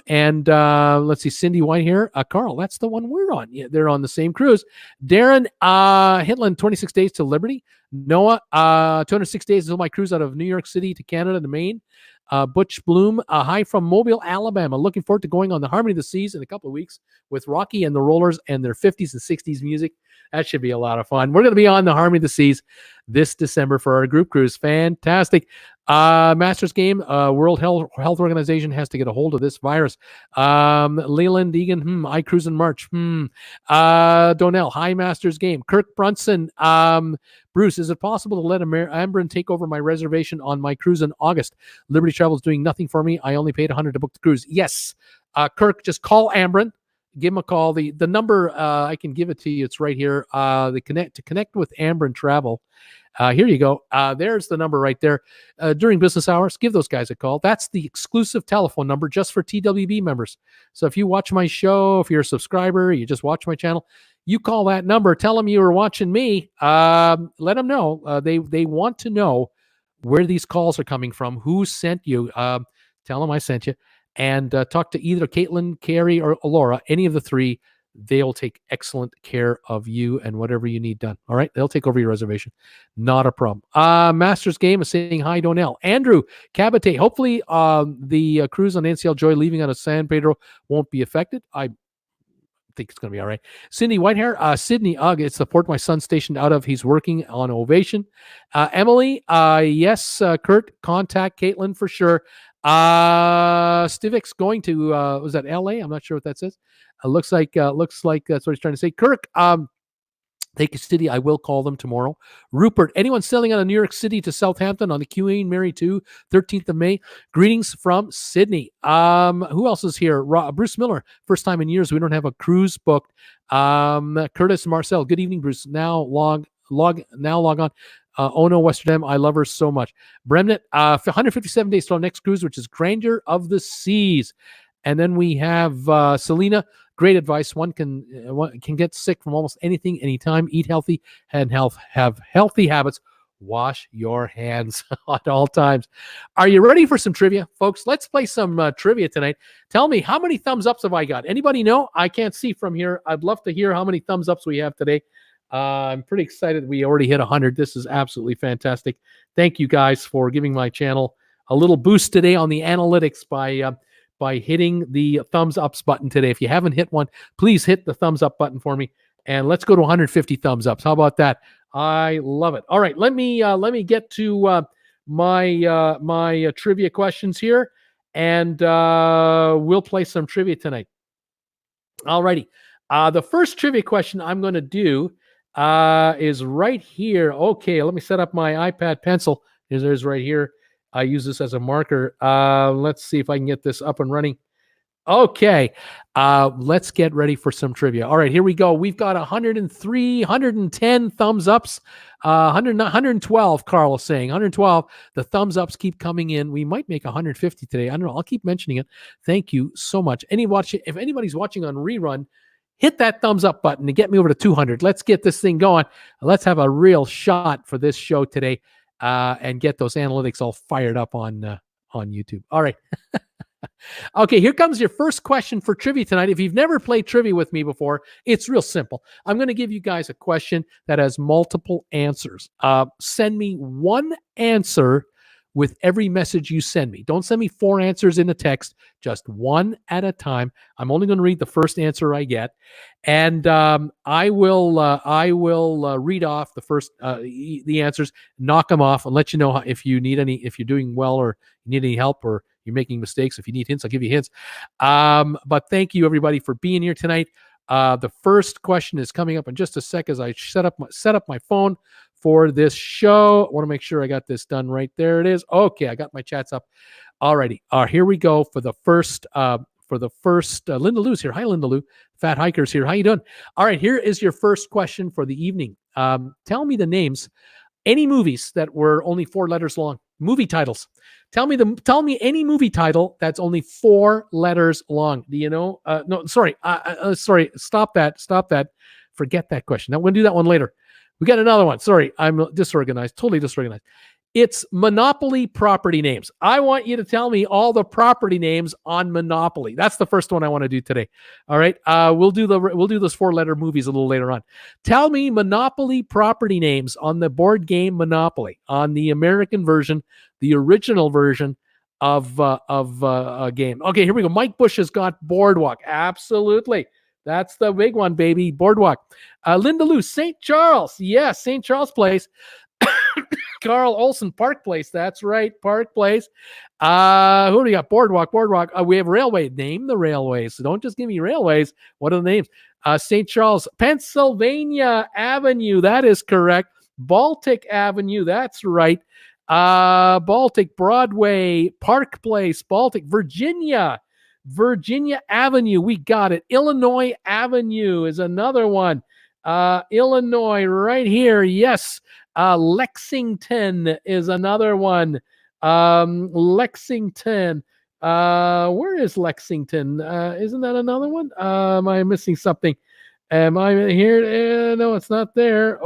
And let's see, Cindy White here. Carl, that's the one we're on. Yeah, they're on the same cruise. Darren Hitland, 26 days to Liberty. Noah, 206 days until my cruise out of New York City to Canada to Maine. Butch Bloom, hi from Mobile, Alabama. Looking forward to going on the Harmony of the Seas in a couple of weeks with Rocky and the Rollers and their 50s and 60s music. That should be a lot of fun. We're going to be on the Harmony of the Seas this December for our group cruise. Fantastic. Masters game. World Health Organization has to get a hold of this virus. Leland Egan. I cruise in March. Donnell. Hi, Masters game. Kirk Brunson. Bruce, is it possible to let Ambrin take over my reservation on my cruise in August? Liberty Travel is doing nothing for me. I only paid $100 to book the cruise. Yes. Kirk, just call Ambrin. Give him a call. The number, I can give it to you. It's right here. To connect with Ambrin Travel. Here you go. There's the number right there. During business hours, give those guys a call. That's the exclusive telephone number just for TWB members. So if you watch my show, if you're a subscriber, you just watch my channel, you call that number, tell them you were watching me. Let them know. They want to know where these calls are coming from, who sent you. Tell them I sent you. And talk to either Caitlin, Carrie, or Laura, any of the three. They'll take excellent care of you and whatever you need done. All right. They'll take over your reservation. Not a problem. Masters game is saying hi, Donnell. Andrew Cabate. Hopefully the cruise on NCL Joy leaving out of San Pedro won't be affected. I think it's going to be all right. Sydney Whitehair. Sydney, it's the port my son's stationed out of. He's working on Ovation. Emily. Yes, Kurt, contact Caitlin for sure. Stivik's going to was that LA? I'm not sure what that says. Looks like that's what he's trying to say. Kirk, take a city. I will call them tomorrow. Rupert, anyone sailing out of New York City to Southampton on the Queen Mary 2, 13th of May? Greetings from Sydney. Who else is here? Bruce Miller. First time in years we don't have a cruise booked. Curtis Marcel. Good evening, Bruce. Now log on. Ono Westerdam, I love her so much. Bremnet, 157 days till our next cruise, which is Grandeur of the Seas. And then we have Selena. Great advice. One can get sick from almost anything, anytime. Eat healthy and have healthy habits. Wash your hands at all times. Are you ready for some trivia, folks? Let's play some trivia tonight. Tell me, how many thumbs ups have I got? Anybody know? I can't see from here. I'd love to hear how many thumbs ups we have today. I'm pretty excited. We already hit 100. This is absolutely fantastic. Thank you guys for giving my channel a little boost today on the analytics by hitting the thumbs ups button today. If you haven't hit one, please hit the thumbs up button for me. And let's go to 150 thumbs ups. How about that? I love it. All right, let me get to my trivia questions here, and we'll play some trivia tonight. All righty. The first trivia question I'm going to do is right here. Okay, let me set up my iPad pencil. There's right here. I use this as a marker. Let's see if I can get this up and running. Okay, let's get ready for some trivia. All right, here we go. We've got 103, 110 thumbs ups, 112, Carl is saying. 112. The thumbs ups keep coming in. We might make 150 today. I don't know. I'll keep mentioning it. Thank you so much. If anybody's watching on rerun, hit that thumbs up button to get me over to 200. Let's get this thing going. Let's have a real shot for this show today and get those analytics all fired up on YouTube. All right. Okay, here comes your first question for trivia tonight. If you've never played trivia with me before, it's real simple. I'm going to give you guys a question that has multiple answers. Send me one answer with every message you send me. Don't send me 4 answers in a text, just one at a time. I'm only going to read the first answer I get, and I will read off the first the answers, knock them off, and let you know if you need any, if you're doing well or you need any help or you're making mistakes. If you need hints, I'll give you hints. But thank you everybody for being here tonight. The first question is coming up in just a sec as I set up my phone for this show. I want to make sure I got this done right. There it is. Okay, I got my chats up. Alrighty. Here we go for the first. Linda Lou's here. Hi, Linda Lou. Fat Hiker's here. How you doing? All right. Here is your first question for the evening. Tell me the names. Any movies that were only 4 letters long. Movie titles. Tell me any movie title that's only 4 letters long. Do you know? No, sorry. Sorry. Stop that. Forget that question. Now we're going to do that one later. We got another one. Sorry, I'm disorganized. Totally disorganized. It's Monopoly property names. I want you to tell me all the property names on Monopoly. That's the first one I want to do today. All right. We'll do those 4-letter movies a little later on. Tell me Monopoly property names on the board game Monopoly, on the American version, the original version of a game. Okay, here we go. Mike Bush has got Boardwalk. Absolutely. That's the big one, baby. Boardwalk. Linda Lou, St. Charles. Yes, St. Charles Place. Carl Olson, Park Place. That's right, Park Place. Who do we got? Boardwalk. We have railway. Name the railways. So don't just give me railways. What are the names? St. Charles, Pennsylvania Avenue. That is correct. Baltic Avenue. That's right. Baltic, Broadway, Park Place, Baltic, Virginia Avenue. We got it. Illinois Avenue is another one. Illinois right here. Yes. Lexington is another one. Lexington. Where is Lexington? Isn't that another one? Am I missing something? Am I here? No, it's not there.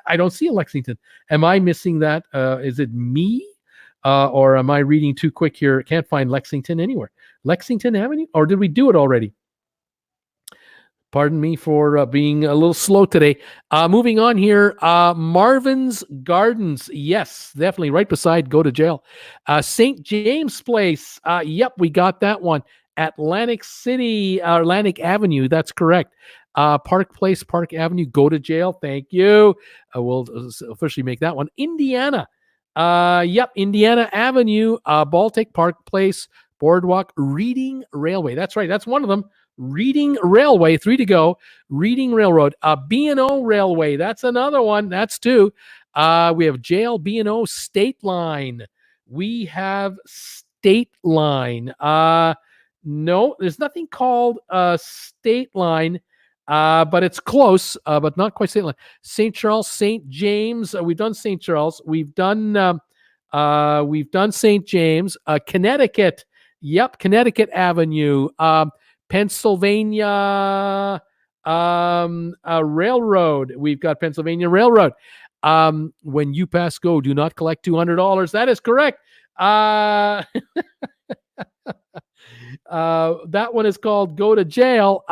I don't see a Lexington. Am I missing that? Is it me? Or am I reading too quick here? Can't find Lexington anywhere. Lexington Avenue? Or did we do it already? Pardon me for being a little slow today. Moving on here, Marvin's Gardens. Yes, definitely right beside Go to Jail. St. James Place. Yep, we got that one. Atlantic City, Atlantic Avenue. That's correct. Park Place, Park Avenue, Go to Jail. Thank you. We'll officially make that one. Indiana. Yep, Indiana Avenue, Baltic, Park Place, Boardwalk, Reading Railway. That's right. That's one of them. Reading Railway, 3 to go. Reading Railroad, B&O Railway. That's another one. That's 2. We have Jail, B&O, State Line. We have State Line. No, there's nothing called State Line, but it's close, but not quite State Line. St. Charles, St. James. We've done St. Charles. We've done St. James. Connecticut. Yep, Connecticut Avenue. Pennsylvania Railroad. We've got Pennsylvania Railroad. When you pass go, do not collect $200. That is correct. That one is called Go to Jail.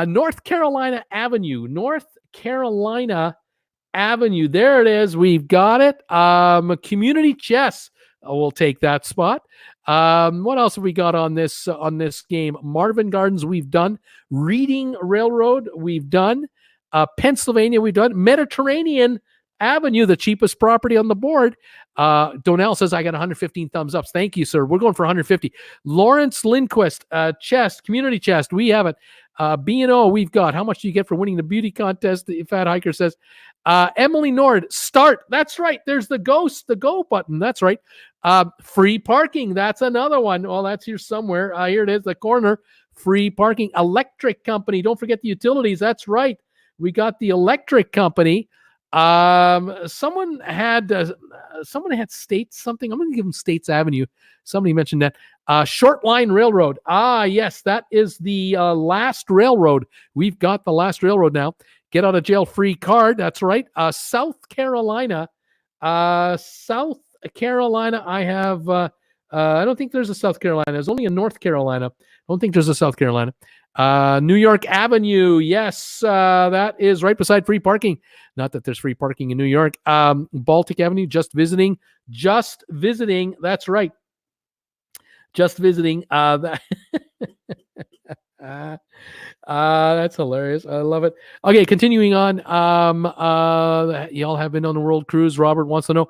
North Carolina Avenue. North Carolina Avenue. There it is. We've got it. Community Chess. We'll take that spot. What else have we got on this game? Marvin Gardens, we've done. Reading Railroad, we've done. Pennsylvania, we've done. Mediterranean Avenue, the cheapest property on the board. Donnell says, I got 115 thumbs ups. Thank you, sir. We're going for 150. Lawrence Lindquist, Chest, Community Chest, we have it. B&O, we've got. How much do you get for winning the beauty contest? The Fat Hiker says. Emily Nord, start. That's right. There's the go button. That's right. Free parking. That's another one. Well, that's here somewhere. Here it is, the corner. Free parking. Electric company. Don't forget the utilities. That's right. We got the electric company. Someone had States something. I'm going to give them States Avenue. Somebody mentioned that. Short Line Railroad. Yes, that is the last railroad. We've got the last railroad now. Get out of jail free card. That's right. South Carolina. I have. I don't think there's a South Carolina. There's only a North Carolina. I don't think there's a South Carolina. New York Avenue. Yes, that is right beside free parking. Not that there's free parking in New York. Baltic Avenue. Just visiting. That's right. Just visiting. That's hilarious. I love it. Okay, continuing on. Y'all have been on the World Cruise. Robert wants to know.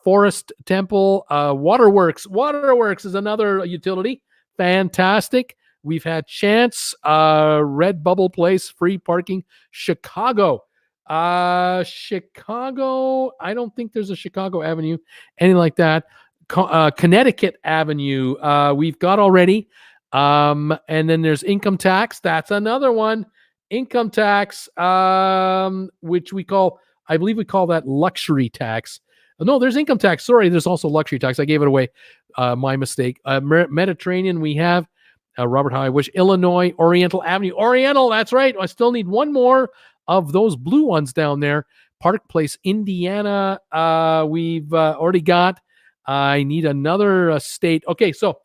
Forest Temple, Waterworks. Waterworks is another utility. Fantastic. We've had Chance, RedBubble Place, free parking. Chicago. Chicago. I don't think there's a Chicago Avenue, anything like that. Connecticut Avenue. We've got already. And then there's income tax. That's another one. Income tax, which I believe we call that luxury tax. No, there's income tax. Sorry, there's also luxury tax. I gave it away. My mistake. Mediterranean, we have. Robert, how I wish. Illinois, Oriental Avenue. Oriental, that's right. I still need one more of those blue ones down there. Park Place, Indiana. We've already got. I need another state. Okay, so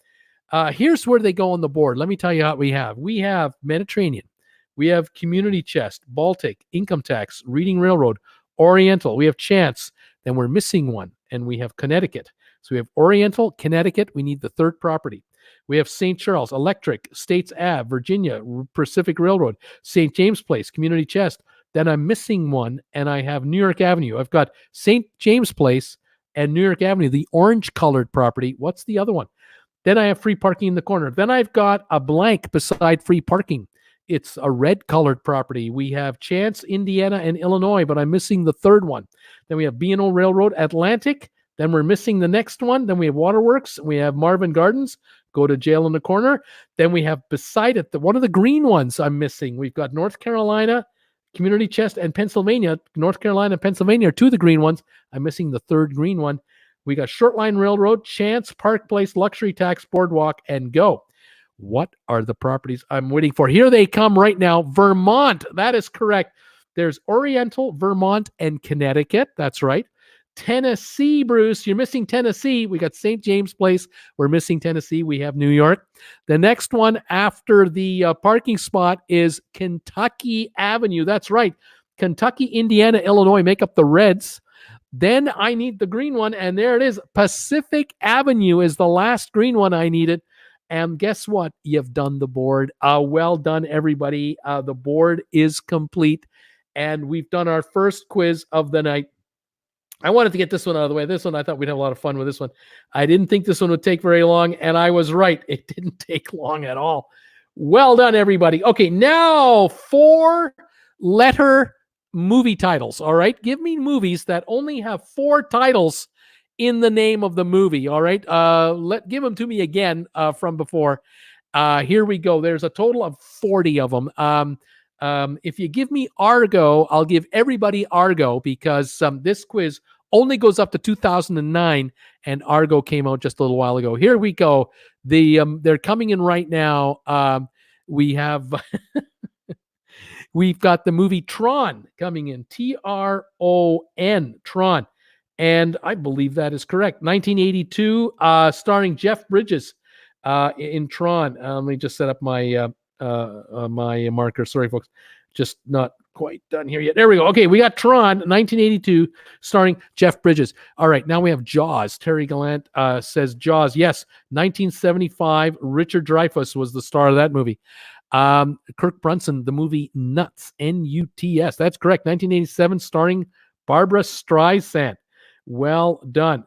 here's where they go on the board. Let me tell you what we have. We have Mediterranean. We have Community Chest, Baltic, Income Tax, Reading Railroad, Oriental. We have Chance. Then we're missing one, and we have Connecticut. So we have Oriental, Connecticut. We need the third property. We have St. Charles, Electric, States Ave, Virginia, Pacific Railroad, St. James Place, Community Chest. Then I'm missing one, and I have New York Avenue. I've got St. James Place and New York Avenue, the orange-colored property. What's the other one? Then I have free parking in the corner. Then I've got a blank beside free parking. It's a red-colored property. We have Chance, Indiana, and Illinois, but I'm missing the third one. Then we have B&O Railroad, Atlantic. Then we're missing the next one. Then we have Waterworks. We have Marvin Gardens. Go to jail in the corner. Then we have beside it, one of the green ones I'm missing. We've got North Carolina, Community Chest, and Pennsylvania. North Carolina and Pennsylvania are two of the green ones. I'm missing the third green one. We got Shortline Railroad, Chance, Park Place, Luxury Tax, Boardwalk, and Go. What are the properties I'm waiting for? Here they come right now. Vermont. That is correct. There's Oriental, Vermont, and Connecticut. That's right. Tennessee, Bruce. You're missing Tennessee. We got St. James Place. We're missing Tennessee. We have New York. The next one after the parking spot is Kentucky Avenue. That's right. Kentucky, Indiana, Illinois make up the reds. Then I need the green one, and there it is. Pacific Avenue is the last green one I needed. And guess what? You've done the board. Well done, everybody. The board is complete, and we've done our first quiz of the night. I wanted to get this one out of the way. This one, I thought we'd have a lot of fun with this one. I didn't think this one would take very long, and I was right. It didn't take long at all. Well done, everybody. Okay, now 4-letter movie titles. All right, give me movies that only have 4 titles in the name of the movie. All right, give them to me again from before. Here we go. There's a total of 40 of them. If you give me Argo, I'll give everybody Argo because this quiz only goes up to 2009, and Argo came out just a little while ago. Here we go. They're coming in right now. We have we've got the movie Tron coming in. Tron, Tron, and I believe that is correct. 1982, starring Jeff Bridges in Tron. Let me just set up my my marker. Sorry, folks. Just not quite done here yet. There we go. Okay, we got Tron, 1982, starring Jeff Bridges. All right, now we have Jaws. Terry Gallant says Jaws. Yes, 1975. Richard Dreyfuss was the star of that movie. Kirk Brunson, the movie Nuts, N-U-T-S. That's correct. 1987, starring Barbara Streisand. Well done.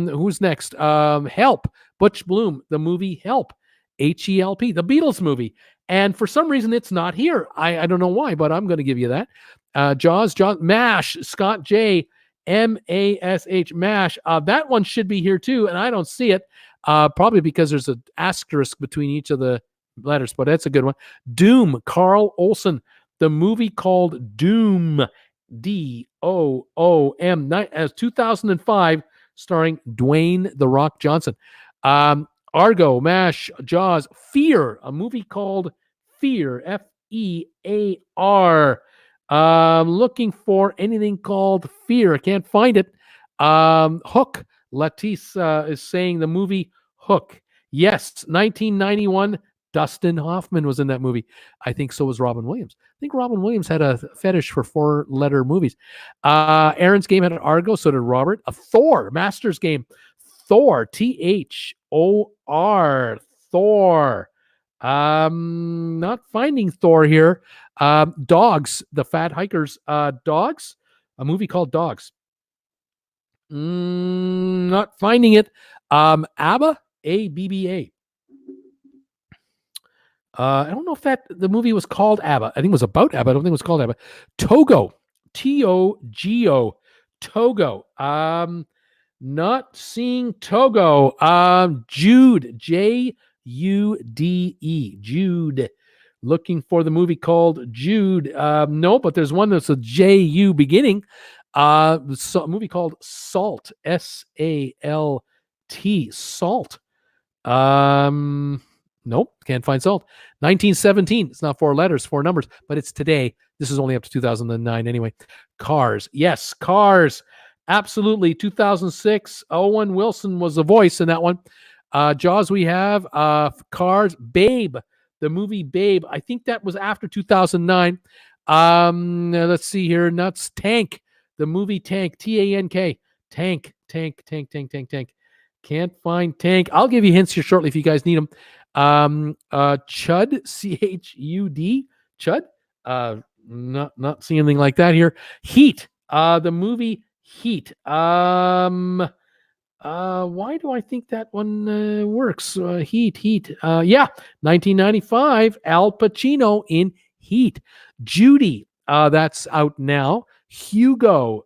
Who's next? Help. Butch Bloom, the movie Help. H-E-L-P, the Beatles movie. And for some reason, it's not here. I don't know why, but I'm going to give you that. Jaws, MASH, Scott J, M-A-S-H, MASH. That one should be here too, and I don't see it. Probably because there's an asterisk between each of the letters, but that's a good one. Doom, Carl Olson, the movie called Doom, D-O-O-M, 2005, starring Dwayne "The Rock" Johnson. Argo, MASH, Jaws, Fear, a movie called Fear, F-E-A-R. Looking for anything called Fear. I can't find it. Hook, Latisse is saying the movie Hook. Yes, 1991, Dustin Hoffman was in that movie. I think so was Robin Williams. I think Robin Williams had a fetish for 4-letter movies. Aaron's Game had an Argo, so did Robert. A Thor, Master's Game. Thor, T-H-O-R, Thor. Not finding Thor here. Dogs, the Fat Hikers. Dogs, a movie called Dogs. Not finding it. ABBA, A-B-B-A. I don't know if the movie was called ABBA. I think it was about ABBA. I don't think it was called ABBA. Togo, T-O-G-O, Togo. Not seeing Togo. Jude, J-U-D-E, Jude. Looking for the movie called Jude. No, but there's one that's a J-U beginning. A movie called Salt, S-A-L-T, Salt. Nope, can't find Salt. 1917. It's not 4 letters, 4 numbers, but it's today. This is only up to 2009 anyway. Cars. Yes, Cars. Absolutely. 2006. Owen Wilson was the voice in that one. Jaws we have. Cars. Babe. The movie Babe. I think that was after 2009. Let's see here. Nuts. Tank. The movie Tank. T-A-N-K. Tank. Can't find Tank. I'll give you hints here shortly if you guys need them. Chud. C-H-U-D. Chud. Not seeing anything like that here. Heat. The movie Heat. Why do I think that one works? Heat. Yeah, 1995. Al Pacino in Heat. Judy. That's out now. Hugo.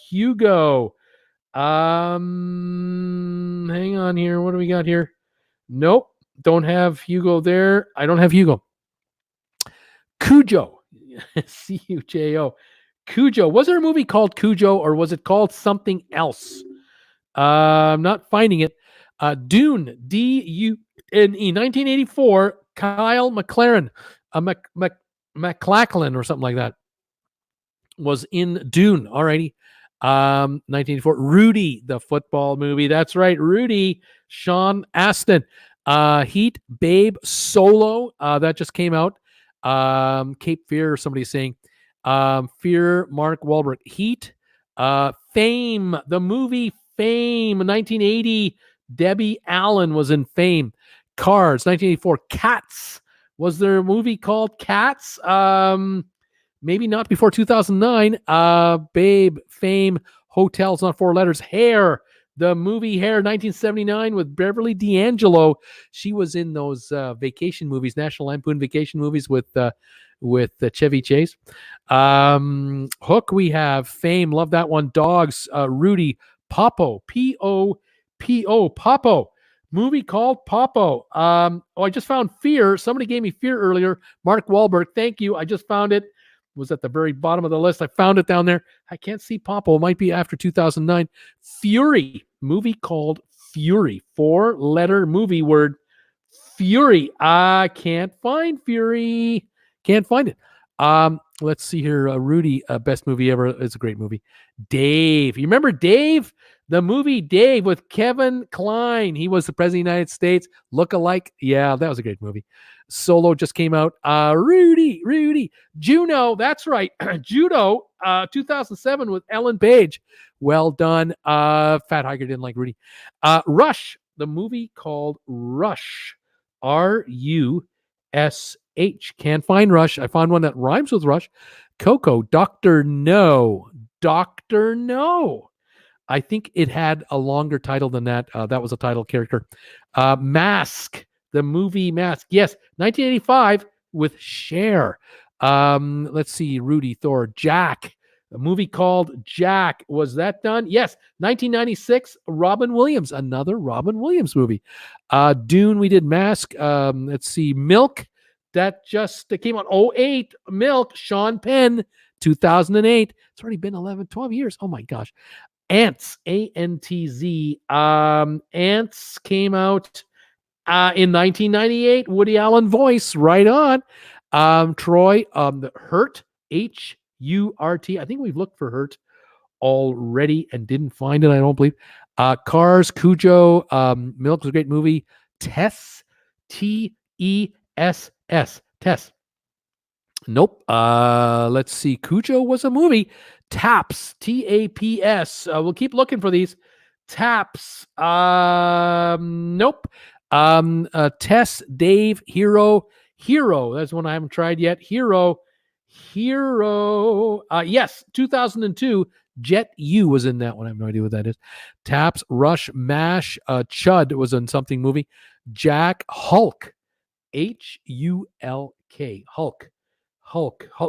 Hugo. Hang on here. What do we got here? Nope. Don't have Hugo there. I don't have Hugo. Cujo. Cujo. Cujo. Was there a movie called Cujo or was it called something else? I'm not finding it. Dune. D-U-N-E. 1984. Kyle MacLachlan. MacLachlan or something like that was in Dune. Alrighty. 1984. Rudy, the football movie. That's right. Rudy. Sean Astin. Heat. Babe. Solo. That just came out. Cape Fear, somebody's saying. Fear, Mark Wahlberg. Heat. Fame. The movie Fame. 1980. Debbie Allen was in Fame. Cars. 1984. Cats. Was there a movie called Cats? Maybe not before 2009. Babe, Fame, Hotels, not 4 letters. Hair, the movie Hair, 1979 with Beverly D'Angelo. She was in those vacation movies, National Lampoon vacation movies with Chevy Chase. Hook, we have Fame, love that one. Dogs, Rudy, Popo, P-O-P-O, Popo. Movie called Popo. I just found Fear. Somebody gave me Fear earlier. Mark Wahlberg, thank you. I just found it. Was at the very bottom of the list. I found it down there. I can't see Popo. It might be after 2009. Fury. Movie called Fury. 4-letter movie word. Fury. I can't find Fury. Can't find it. Let's see here. Rudy, best movie ever. It's a great movie. Dave. You remember Dave? The movie Dave with Kevin Kline. He was the president of the United States. Look-alike. Yeah, that was a great movie. Solo just came out. Rudy. Juno. That's right. Judo. 2007 with Ellen Page. Well done. Fat Hiker didn't like Rudy. Rush. The movie called Rush. R-U-S-H. Can't find Rush. I found one that rhymes with Rush. Coco. Dr. No. Dr. No. I think it had a longer title than that. That was a title character. Mask. The movie Mask. Yes, 1985 with Cher. Let's see. Rudy, Thor, Jack. A movie called Jack. Was that done? Yes. 1996, Robin Williams. Another Robin Williams movie. Dune, we did Mask. Let's see. Milk. That just came out. 2008. Milk. Sean Penn. 2008. It's already been 11, 12 years. Oh my gosh. Ants. A-N-T-Z. Ants came out in 1998. Woody Allen voice. Right on. Troy. Hurt. H-U-R-T. I think we've looked for Hurt already and didn't find it, I don't believe. Cars. Cujo. Milk was a great movie. Tess. T-E-S-S. Tess. Nope. Let's see. Cujo was a movie. Taps. T-A-P-S. We'll keep looking for these. Taps. Nope. Tess, Dave, Hero. That's one I haven't tried yet. Hero. Yes, 2002. Jet U was in that one. I have no idea what that is. Taps, Rush, MASH, Chud was in something movie. Jack, Hulk. H-U-L-K. Hulk.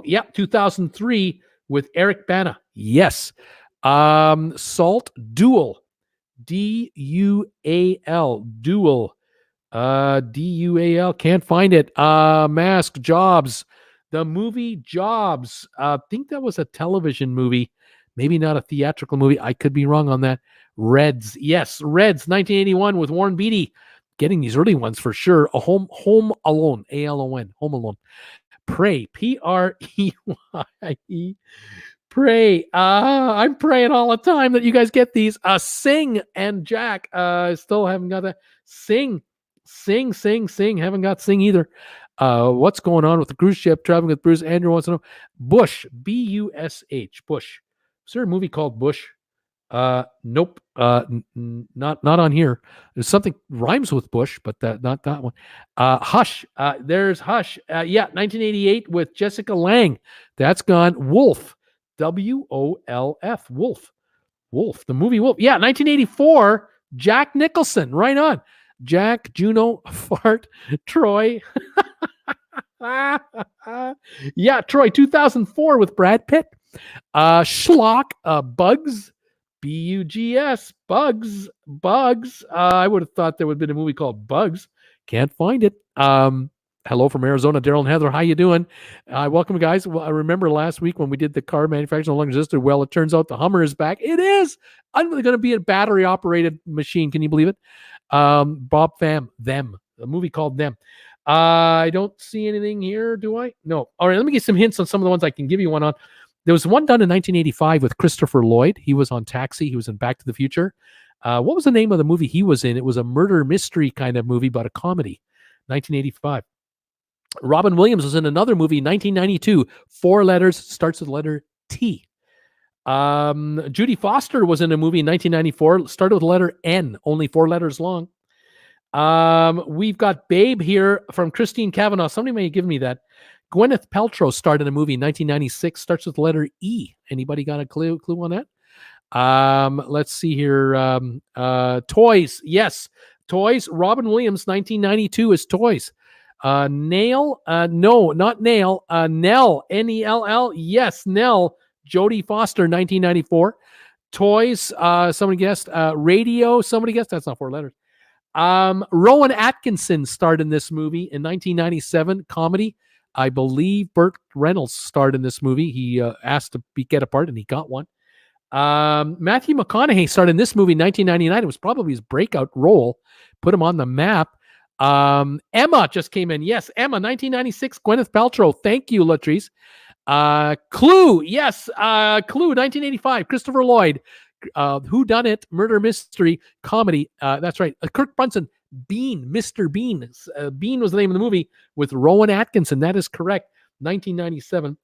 Yep, 2003 with Eric Bana. Yes. Salt, Duel. D-U-A-L. Duel. D-U-A-L. Can't find it. Mask, Jobs. The movie Jobs. I think that was a television movie. Maybe not a theatrical movie. I could be wrong on that. Reds. Yes, Reds, 1981 with Warren Beatty. Getting these early ones for sure. A Home Alone. A-L-O-N. Home Alone. Pray. P-R-E-Y-E. Pray. I'm praying all the time that you guys get these. Sing and Jack. Still haven't got that. Sing. Haven't got Sing either. What's going on with the cruise ship? Traveling with Bruce. Andrew wants to know. Bush. B-U-S-H. Bush. Is there a movie called Bush? Nope. Not on here. There's something rhymes with Bush, but not that one. Hush. There's Hush. Yeah, 1988 with Jessica Lange. That's gone. Wolf. WOLF. Wolf. Wolf. The movie Wolf. Yeah, 1984. Jack Nicholson. Right on. Jack, Juno, Fart, Troy. Yeah, Troy. 2004 with Brad Pitt. Schlock. Bugs. Bugs. Bugs. I would have thought there would have been a movie called Bugs. Can't find it. Hello from Arizona, Daryl and Heather. How you doing? Welcome, guys. Well, I remember last week when we did the car manufacturer no longer existed. Well, it turns out the Hummer is back. It is. I'm going to be a battery-operated machine. Can you believe it? Bob Pham, Them. A movie called Them. I don't see anything here, do I? No. All right, let me get some hints on some of the ones I can give you one on. There was one done in 1985 with Christopher Lloyd. He was on Taxi. He was in Back to the Future. What was the name of the movie he was in? It was a murder mystery kind of movie, but a comedy. 1985. Robin Williams was in another movie, 1992. 4 letters, starts with the letter T. Judy Foster was in a movie in 1994, started with the letter N, only 4 letters long. We've got Babe here from Christine Cavanaugh. Somebody may have given me that. Gwyneth Paltrow starred in a movie in 1996, starts with the letter E. Anybody got a clue on that? Let's see here. Toys. Yes. Toys. Robin Williams, 1992 is Toys. Nail. No, not Nail. Nell. Nell. Yes, Nell. Jodie Foster, 1994. Toys. Somebody guessed. Radio. Somebody guessed. That's not 4 letters. Rowan Atkinson starred in this movie in 1997, comedy. I believe Burt Reynolds starred in this movie. He asked to get a part, and he got one. Matthew McConaughey starred in this movie in 1999. It was probably his breakout role. Put him on the map. Emma just came in. Yes, Emma, 1996. Gwyneth Paltrow. Thank you, Latrice. Clue. Yes, Clue, 1985. Christopher Lloyd. Who Done It? Murder mystery comedy. That's right. Kirk Brunson. Bean. Mr. Bean. Bean was the name of the movie with Rowan Atkinson. That is correct. 1997.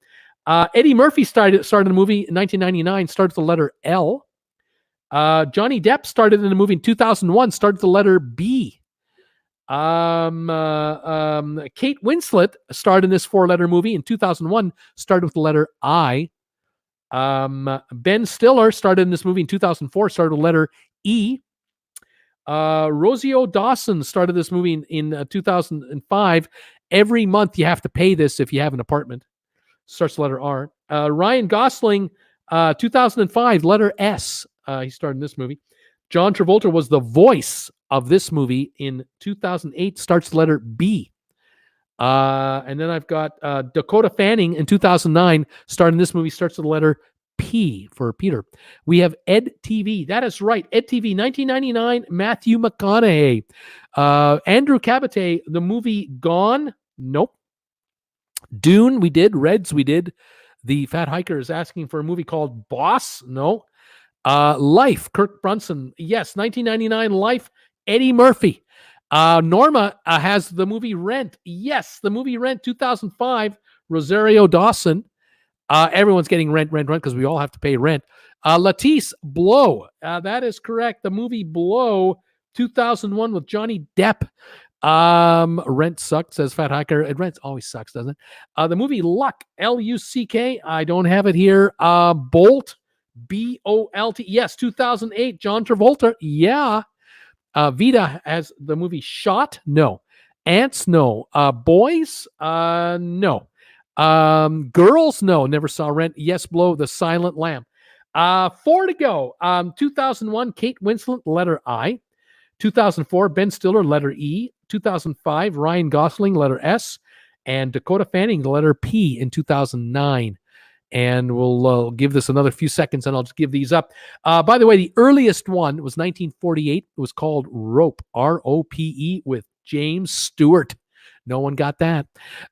Eddie Murphy started in a movie in 1999. Started with the letter L. Johnny Depp started in a movie in 2001. Started with the letter B. Kate Winslet starred in this 4-letter movie in 2001. Started with the letter I. Ben Stiller started in this movie in 2004. Started with the letter E. Rosie Dawson started this movie in 2005. Every month you have to pay this if you have an apartment. Starts the letter R. Ryan Gosling, 2005, letter S. He starred in this movie. John Travolta was the voice of this movie in 2008. Starts the letter B. And then I've got Dakota Fanning in 2009. Starred in this movie. Starts with the letter P for Peter. We have Ed TV. That is right. Ed TV, 1999. Matthew McConaughey. Andrew Cabot, the movie Gone. Nope. Dune, we did. Reds, we did. The Fat Hiker is asking for a movie called Boss. No. Life, Kirk Brunson. Yes, 1999. Life, Eddie Murphy. Norma has the movie Rent. Yes, the movie Rent, 2005. Rosario Dawson. Everyone's getting rent because we all have to pay rent. Latisse, Blow. That is correct. The movie Blow, 2001 with Johnny Depp. Rent sucked, says Fat Hiker. Rent always sucks, doesn't it? The movie Luck, Luck. I don't have it here. Bolt, Bolt. Yes, 2008. John Travolta. Yeah. Vita has the movie Shot. No. Ants. No. Boys. No. Girls. No. Never saw Rent. Yes. Blow. The Silent Lamb. 4 to go. 2001. Kate Winslet. Letter I. 2004. Ben Stiller. Letter E. 2005. Ryan Gosling. Letter S. And Dakota Fanning. The letter P in 2009. And we'll give this another few seconds, and I'll just give these up. By the way, the earliest one was 1948. It was called Rope, R-O-P-E, with James Stewart. No one got that.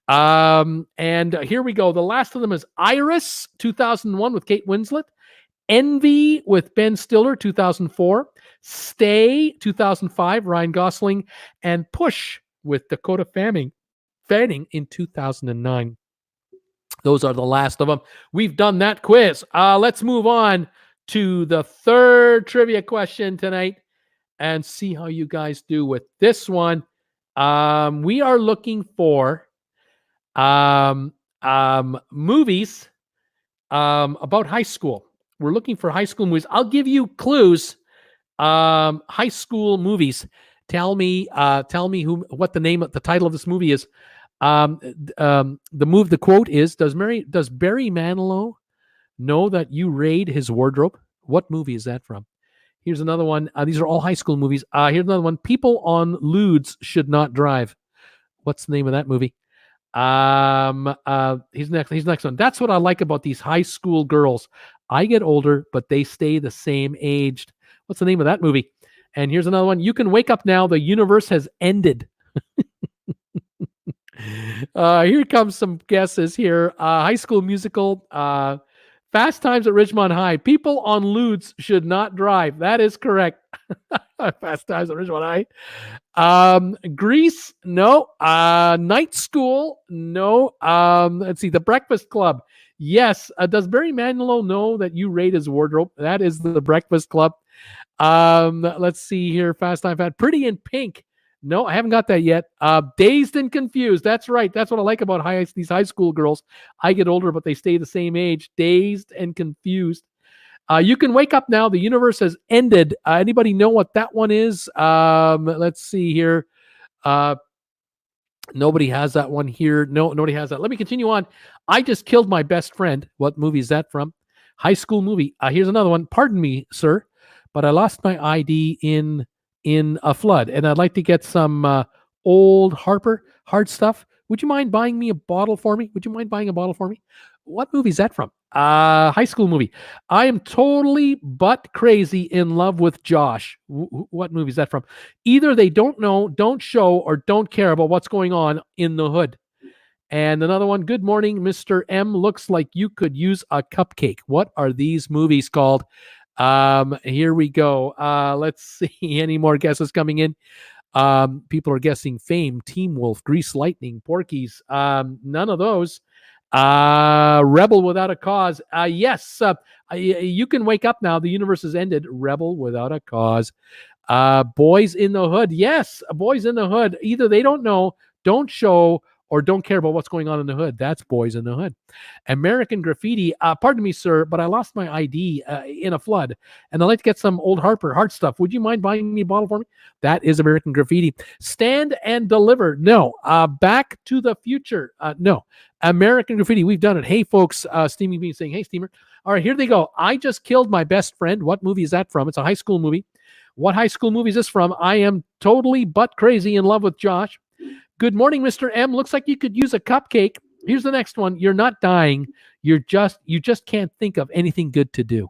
And here we go. The last of them is Iris, 2001, with Kate Winslet. Envy with Ben Stiller, 2004. Stay, 2005, Ryan Gosling. And Push with Dakota Fanning in 2009. Those are the last of them. We've done that quiz. Let's move on to the third trivia question tonight and see how you guys do with this one. We are looking for movies about high school. We're looking for high school movies. I'll give you clues. High school movies. Tell me what the title of this movie is. The quote is: Does Barry Manilow know that you raid his wardrobe? What movie is that from? Here's another one. These are all high school movies. Here's another one. People on Ludes should not drive. What's the name of that movie? He's next one. That's what I like about these high school girls. I get older, but they stay the same aged. What's the name of that movie? And here's another one. You can wake up now. The universe has ended. Here comes some guesses here. High School Musical. Fast Times at Ridgemont High. People on Ludes should not drive. That is correct. Fast Times at Ridgemont High. Grease, no. Night School, no. Let's see. The Breakfast Club. Yes. Does Barry Manilow know that you raid his wardrobe? That is the Breakfast Club. Let's see here. Fast Time Fat. Pretty in Pink. No, I haven't got that yet. Dazed and Confused. That's right. That's what I like about these high school girls. I get older, but they stay the same age. Dazed and Confused. You can wake up now. The universe has ended. Anybody know what that one is? Let's see here. Nobody has that one here. No, nobody has that. Let me continue on. I Just Killed My Best Friend. What movie is that from? High school movie. Here's another one. Pardon me, sir, but I lost my ID in a flood, and I'd like to get some old Harper hard stuff. Would you mind buying me a bottle for me? Would you mind buying a bottle for me? What movie is that from? High school movie. I am totally but crazy in love with Josh. What movie is that from? Either they don't know, don't show, or don't care about what's going on in the hood. And another one. Good morning, Mr. M. Looks like you could use a cupcake. What are these movies called? Here we go. Let's see. Any more guesses coming in? People are guessing Fame, Teen Wolf, Grease Lightning, Porky's. None of those. Rebel Without a Cause. Yes. You can wake up now. The universe has ended. Rebel Without a Cause. Boys in the Hood. Yes. Boys in the Hood. Either they don't know, don't show, or don't care about what's going on in the hood. That's Boys in the Hood. American Graffiti. Pardon me, sir, but I lost my ID in a flood, and I'd like to get some old Harper hard stuff. Would you mind buying me a bottle for me? That is American Graffiti. Stand and Deliver. No. Back to the Future. No. American Graffiti. We've done it. Hey, folks. Steamy Bean saying, hey, Steamer. All right, here they go. I Just Killed My Best Friend. What movie is that from? It's a high school movie. What high school movie is this from? I Am Totally But Crazy in Love with Josh. Good morning, Mr. M. Looks like you could use a cupcake. Here's the next one. You're not dying. You just can't think of anything good to do.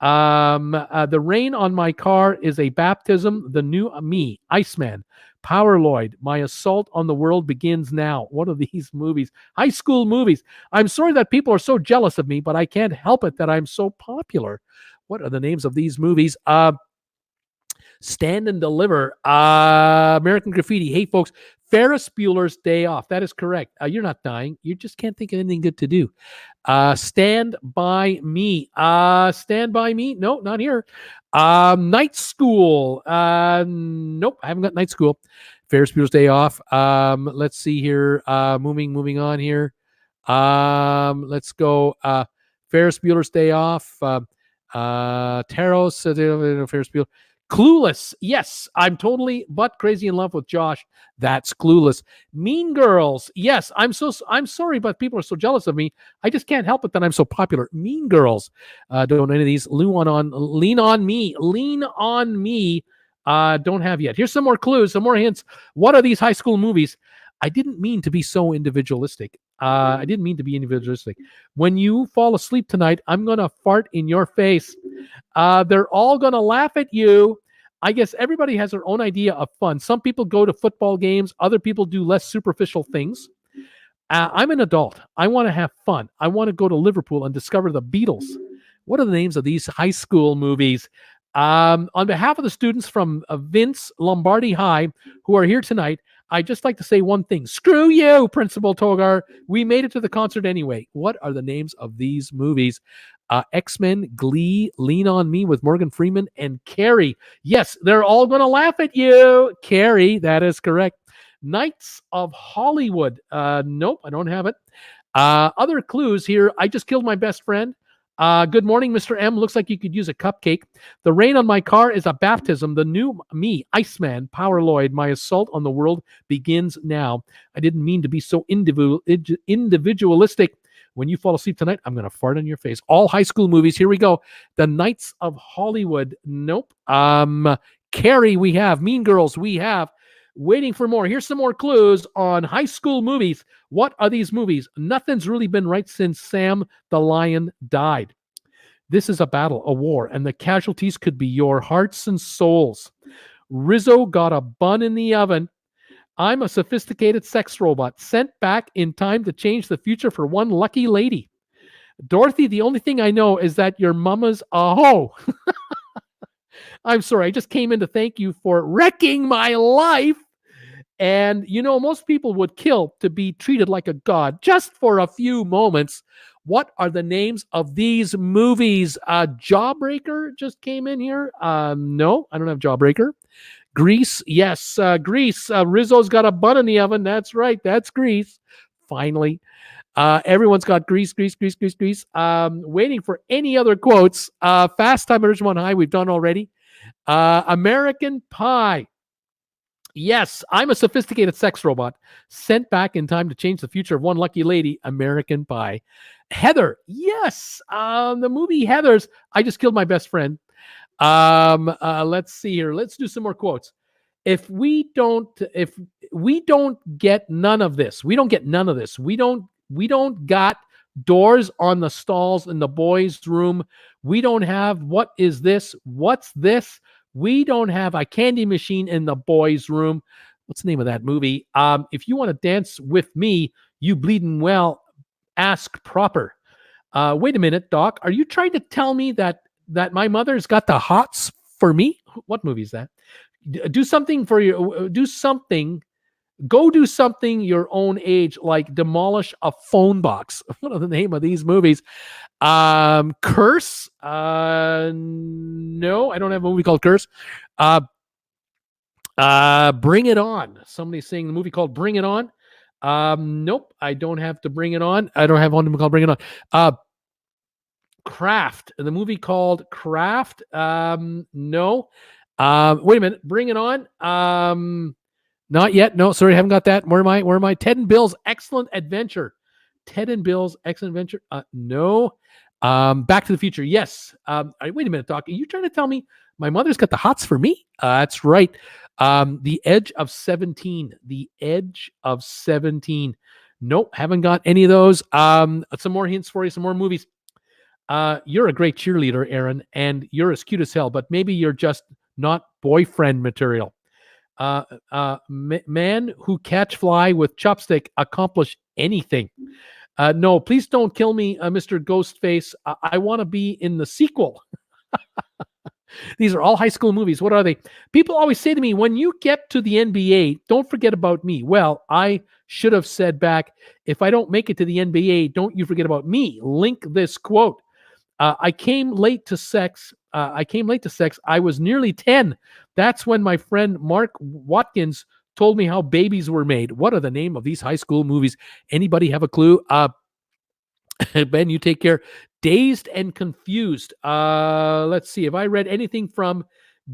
The rain on my car is a baptism. The new me, Iceman, Power Lloyd. My assault on the world begins now. What are these movies? High school movies. I'm sorry that people are so jealous of me, but I can't help it that I'm so popular. What are the names of these movies? Stand and Deliver. American Graffiti. Hey, folks. Ferris Bueller's Day Off. That is correct. You're not dying. You just can't think of anything good to do. Stand By Me. Stand By Me. No, not here. Night School. Nope, I haven't got Night School. Ferris Bueller's Day Off. Let's see here. Moving on here. Let's go. Ferris Bueller's Day Off. Taros. Ferris Bueller. Clueless. Yes, I'm totally but crazy in love with Josh. That's Clueless. Mean Girls. Yes, I'm sorry, but people are so jealous of me. I just can't help it that I'm so popular. Mean Girls. Don't know any of these. Lean on Me. Don't have yet. Here's some more clues, some more hints. What are these high school movies? I didn't mean to be so individualistic. When you fall asleep tonight, I'm going to fart in your face. They're all going to laugh at you. I guess everybody has their own idea of fun. Some people go to football games. Other people do less superficial things. I'm an adult. I want to have fun. I want to go to Liverpool and discover the Beatles. What are the names of these high school movies? On behalf of the students from Vince Lombardi High who are here tonight, I'd just like to say one thing. Screw you, Principal Togar. We made it to the concert anyway. What are the names of these movies? X-Men, Glee, Lean on Me with Morgan Freeman, and Carrie. Yes, they're all going to laugh at you. Carrie, that is correct. Knights of Hollywood. Nope, I don't have it. Other clues here. I just killed my best friend. Good morning, Mr. M. Looks like you could use a cupcake. The rain on my car is a baptism. The new me, Iceman, Power Lloyd. My assault on the world begins now. I didn't mean to be so individualistic. When you fall asleep tonight, I'm going to fart on your face. All high school movies. Here we go. The Knights of Hollywood. Nope. Carrie, we have. Mean Girls, we have. Waiting for more. Here's some more clues on high school movies. What are these movies? Nothing's really been right since Sam the Lion died. This is a battle, a war, and the casualties could be your hearts and souls. Rizzo got a bun in the oven. I'm a sophisticated sex robot sent back in time to change the future for one lucky lady. Dorothy, the only thing I know is that your mama's a hoe. I'm sorry, I just came in to thank you for wrecking my life. And, most people would kill to be treated like a god just for a few moments. What are the names of these movies? Jawbreaker just came in here. No, I don't have Jawbreaker. Grease, yes, Grease. Rizzo's got a bun in the oven. That's right, that's Grease. Finally. Everyone's got Grease. Waiting for any other quotes. Fast Time at Ridgemont High, we've done already. American Pie. Yes, I'm a sophisticated sex robot sent back in time to change the future of one lucky lady. American Pie. Heather. Yes, the movie Heathers. I just killed my best friend. Let's see here. Let's do some more quotes. If we don't get none of this, we don't got doors on the stalls in the boys' room. We don't have what is this? What's this? We don't have a candy machine in the boys' room. What's the name of that movie? If you want to dance with me, you bleeding well, ask proper. Wait a minute, Doc. Are you trying to tell me that my mother's got the hots for me? What movie is that? Do something for you. Do something. Go do something your own age, like demolish a phone box. What are the name of these movies? Curse. No, I don't have a movie called Curse. Bring It On. Somebody's saying the movie called Bring It On. Nope, I don't have to Bring It On. I don't have one called Bring It On. Craft. The movie called Craft. No. Wait a minute. Bring It On. Not yet. No, sorry, I haven't got that. Where am I? Ted and Bill's Excellent Adventure. Ted and Bill's Excellent Adventure. No. Back to the Future. Yes. Wait a minute, Doc. Are you trying to tell me my mother's got the hots for me? That's right. The Edge of 17. The Edge of 17. Nope, haven't got any of those. Some more hints for you. Some more movies. You're a great cheerleader, Aaron, and you're as cute as hell, but maybe you're just not boyfriend material. Man who catch fly with chopstick accomplish anything. No, please don't kill me, Mr. Ghostface. I want to be in the sequel. These are all high school movies. What are they? People always say to me, when you get to the NBA, don't forget about me. Well, I should have said back, if I don't make it to the NBA, don't you forget about me. Link this quote. I came late to sex. I was nearly 10. That's when my friend Mark Watkins told me how babies were made. What are the name of these high school movies? Anybody have a clue? Ben, you take care. Dazed and Confused. Let's see. Have I read anything from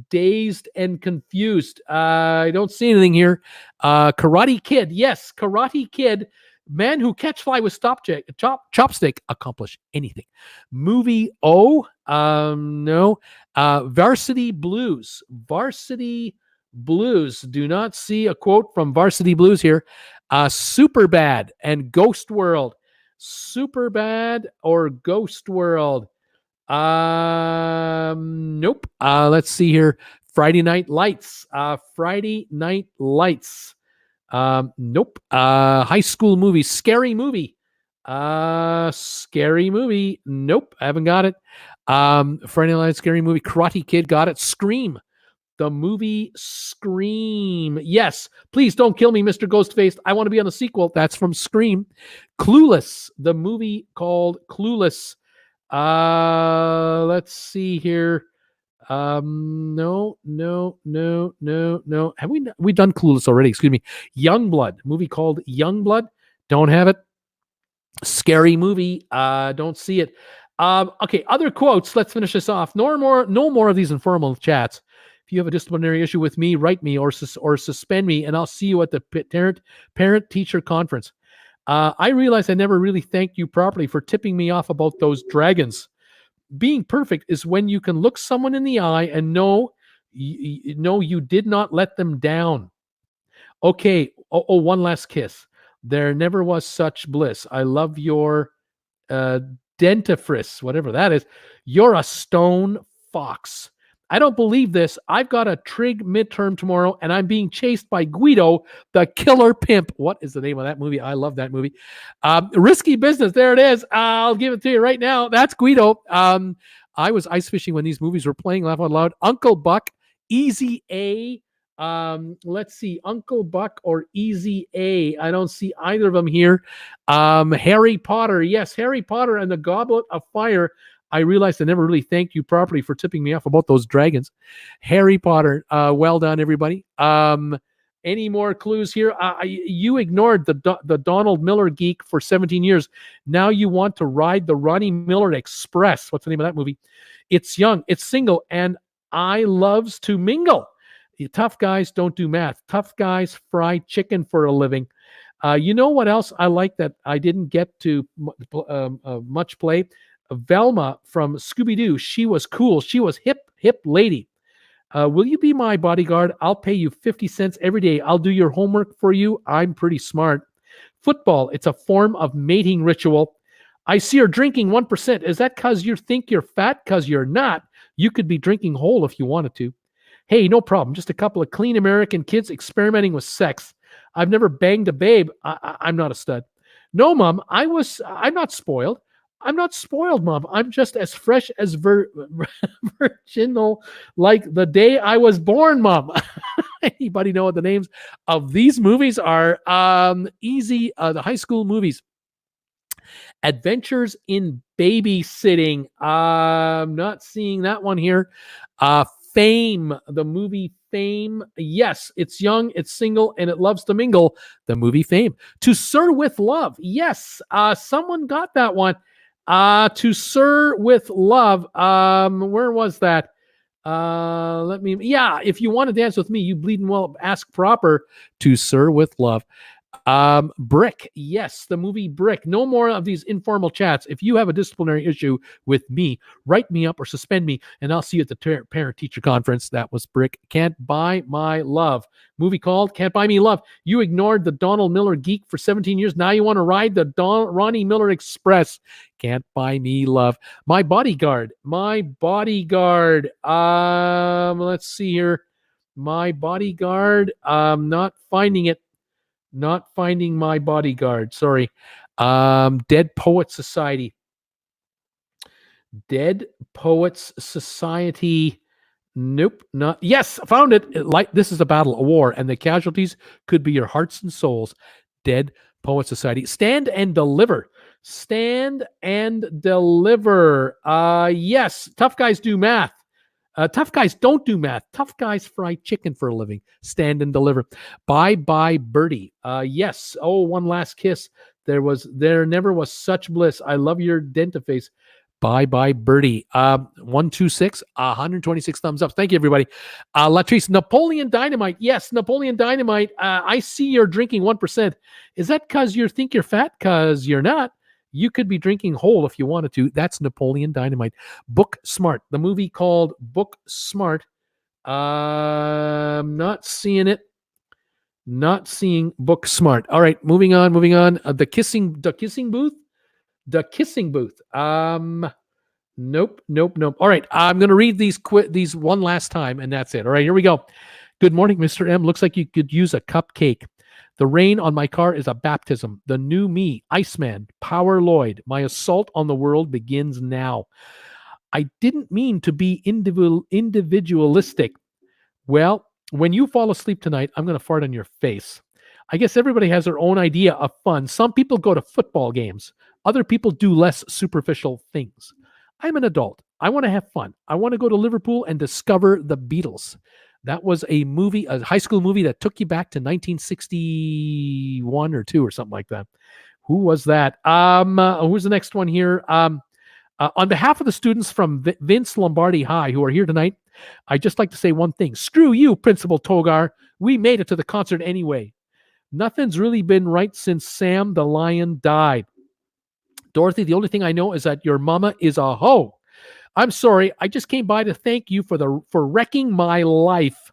Dazed and Confused? I don't see anything here. Karate Kid. Yes, Karate Kid. Man who catch fly with chopstick accomplish anything. Movie O. No. Varsity Blues. Varsity Blues. Do not see a quote from Varsity Blues here. Superbad and Ghost World. Superbad or Ghost World. Nope. Let's see here. Friday Night Lights. Friday Night Lights. Nope. High school movie. Scary Movie. Scary Movie. Nope. I haven't got it. Friday Night Lights, Scary Movie. Karate Kid. Got it. Scream. The movie Scream. Yes. Please don't kill me, Mr. Ghostface. I want to be on the sequel. That's from Scream. Clueless. The movie called Clueless. Let's see here. No. Have we done Clueless already? Excuse me. Youngblood, movie called Youngblood. Don't have it. Scary movie. Don't see it. Okay, other quotes. Let's finish this off. No more of these informal chats. If you have a disciplinary issue with me, write me or suspend me, and I'll see you at the parent teacher conference. I realize I never really thanked you properly for tipping me off about those dragons. Being perfect is when you can look someone in the eye and know you did not let them down. Okay. One last kiss. There never was such bliss. I love your dentifrice, whatever that is. You're a stone fox. I don't believe this. I've got a trig midterm tomorrow, and I'm being chased by Guido, the killer pimp. What is the name of that movie? I love that movie. Risky Business. There it is. I'll give it to you right now. That's Guido. I was ice fishing when these movies were playing. Laugh out loud. Uncle Buck, Easy A. Let's see, Uncle Buck or Easy A. I don't see either of them here. Harry Potter. Yes, Harry Potter and the Goblet of Fire. I realized I never really thanked you properly for tipping me off about those dragons. Harry Potter. Well done, everybody. Any more clues here? You ignored the Donald Miller geek for 17 years. Now you want to ride the Ronnie Miller Express. What's the name of that movie? It's young, it's single, and I loves to mingle. Tough guys don't do math. Tough guys fry chicken for a living. You know what else I like that I didn't get to much play? Velma from Scooby-Doo. She was cool. She was hip lady. Will you be my bodyguard? I'll pay you 50 cents every day. I'll do your homework for you. I'm pretty smart. Football. It's a form of mating ritual. I see you're drinking 1%. Is that because you think you're fat? Because you're not. You could be drinking whole if you wanted to. Hey, no problem. Just a couple of clean American kids experimenting with sex. I've never banged a babe. I'm not a stud. No, Mom. I'm not spoiled. I'm not spoiled, Mom. I'm just as fresh as virginal like the day I was born, Mom. Anybody know what the names of these movies are? Easy. The high school movies. Adventures in Babysitting. I'm not seeing that one here. Fame, the movie Fame. Yes, it's young, it's single, and it loves to mingle. The movie Fame. To Sir with Love. Yes, someone got that one. To Sir with Love. Where was that? If you want to dance with me, you bleeding well, ask proper. To Sir with Love. Brick. Yes, the movie Brick. No more of these informal chats. If you have a disciplinary issue with me, write me up or suspend me, and I'll see you at the parent-teacher conference. That was Brick. Can't Buy My Love. Movie called Can't Buy Me Love. You ignored the Donald Miller geek for 17 years. Now you want to ride the Ronnie Miller Express. Can't Buy Me Love. My Bodyguard. My Bodyguard. Let's see here. My Bodyguard. Not finding it. Not finding My Bodyguard. Sorry. Dead Poets Society. Dead Poets Society. Nope. Not. Yes, found it. This is a battle, a war, and the casualties could be your hearts and souls. Dead Poets Society. Stand and Deliver. Stand and Deliver. Yes. Tough guys do math. Tough guys don't do math. Tough guys fry chicken for a living. Stand and Deliver. Bye Bye Birdie. Yes. Oh, One Last Kiss. There never was such bliss. I love your dentiface. Bye Bye Birdie. 126, 126 thumbs up. Thank you, everybody. Latrice, Napoleon Dynamite. Yes, Napoleon Dynamite. I see you're drinking 1%. Is that because you think you're fat? Because you're not. You could be drinking whole if you wanted to. That's Napoleon Dynamite. Book Smart. The movie called Book Smart. Not seeing it. Not seeing Book Smart. All right, moving on. The kissing booth. The Kissing Booth. Nope. All right, I'm going to read these one last time, and that's it. All right, here we go. Good morning, Mr. M. Looks like you could use a cupcake. The rain on my car is a baptism. The new me, Iceman, Power Lloyd. My assault on the world begins now. I didn't mean to be individualistic. Well, when you fall asleep tonight, I'm going to fart on your face. I guess everybody has their own idea of fun. Some people go to football games. Other people do less superficial things. I'm an adult. I want to have fun. I want to go to Liverpool and discover the Beatles. That was a movie, a high school movie that took you back to 1961 or 2 or something like that. Who was that? Who's the next one here? On behalf of the students from Vince Lombardi High who are here tonight, I'd just like to say one thing. Screw you, Principal Togar. We made it to the concert anyway. Nothing's really been right since Sam the Lion died. Dorothy, the only thing I know is that your mama is a hoe. I'm sorry. I just came by to thank you for wrecking my life.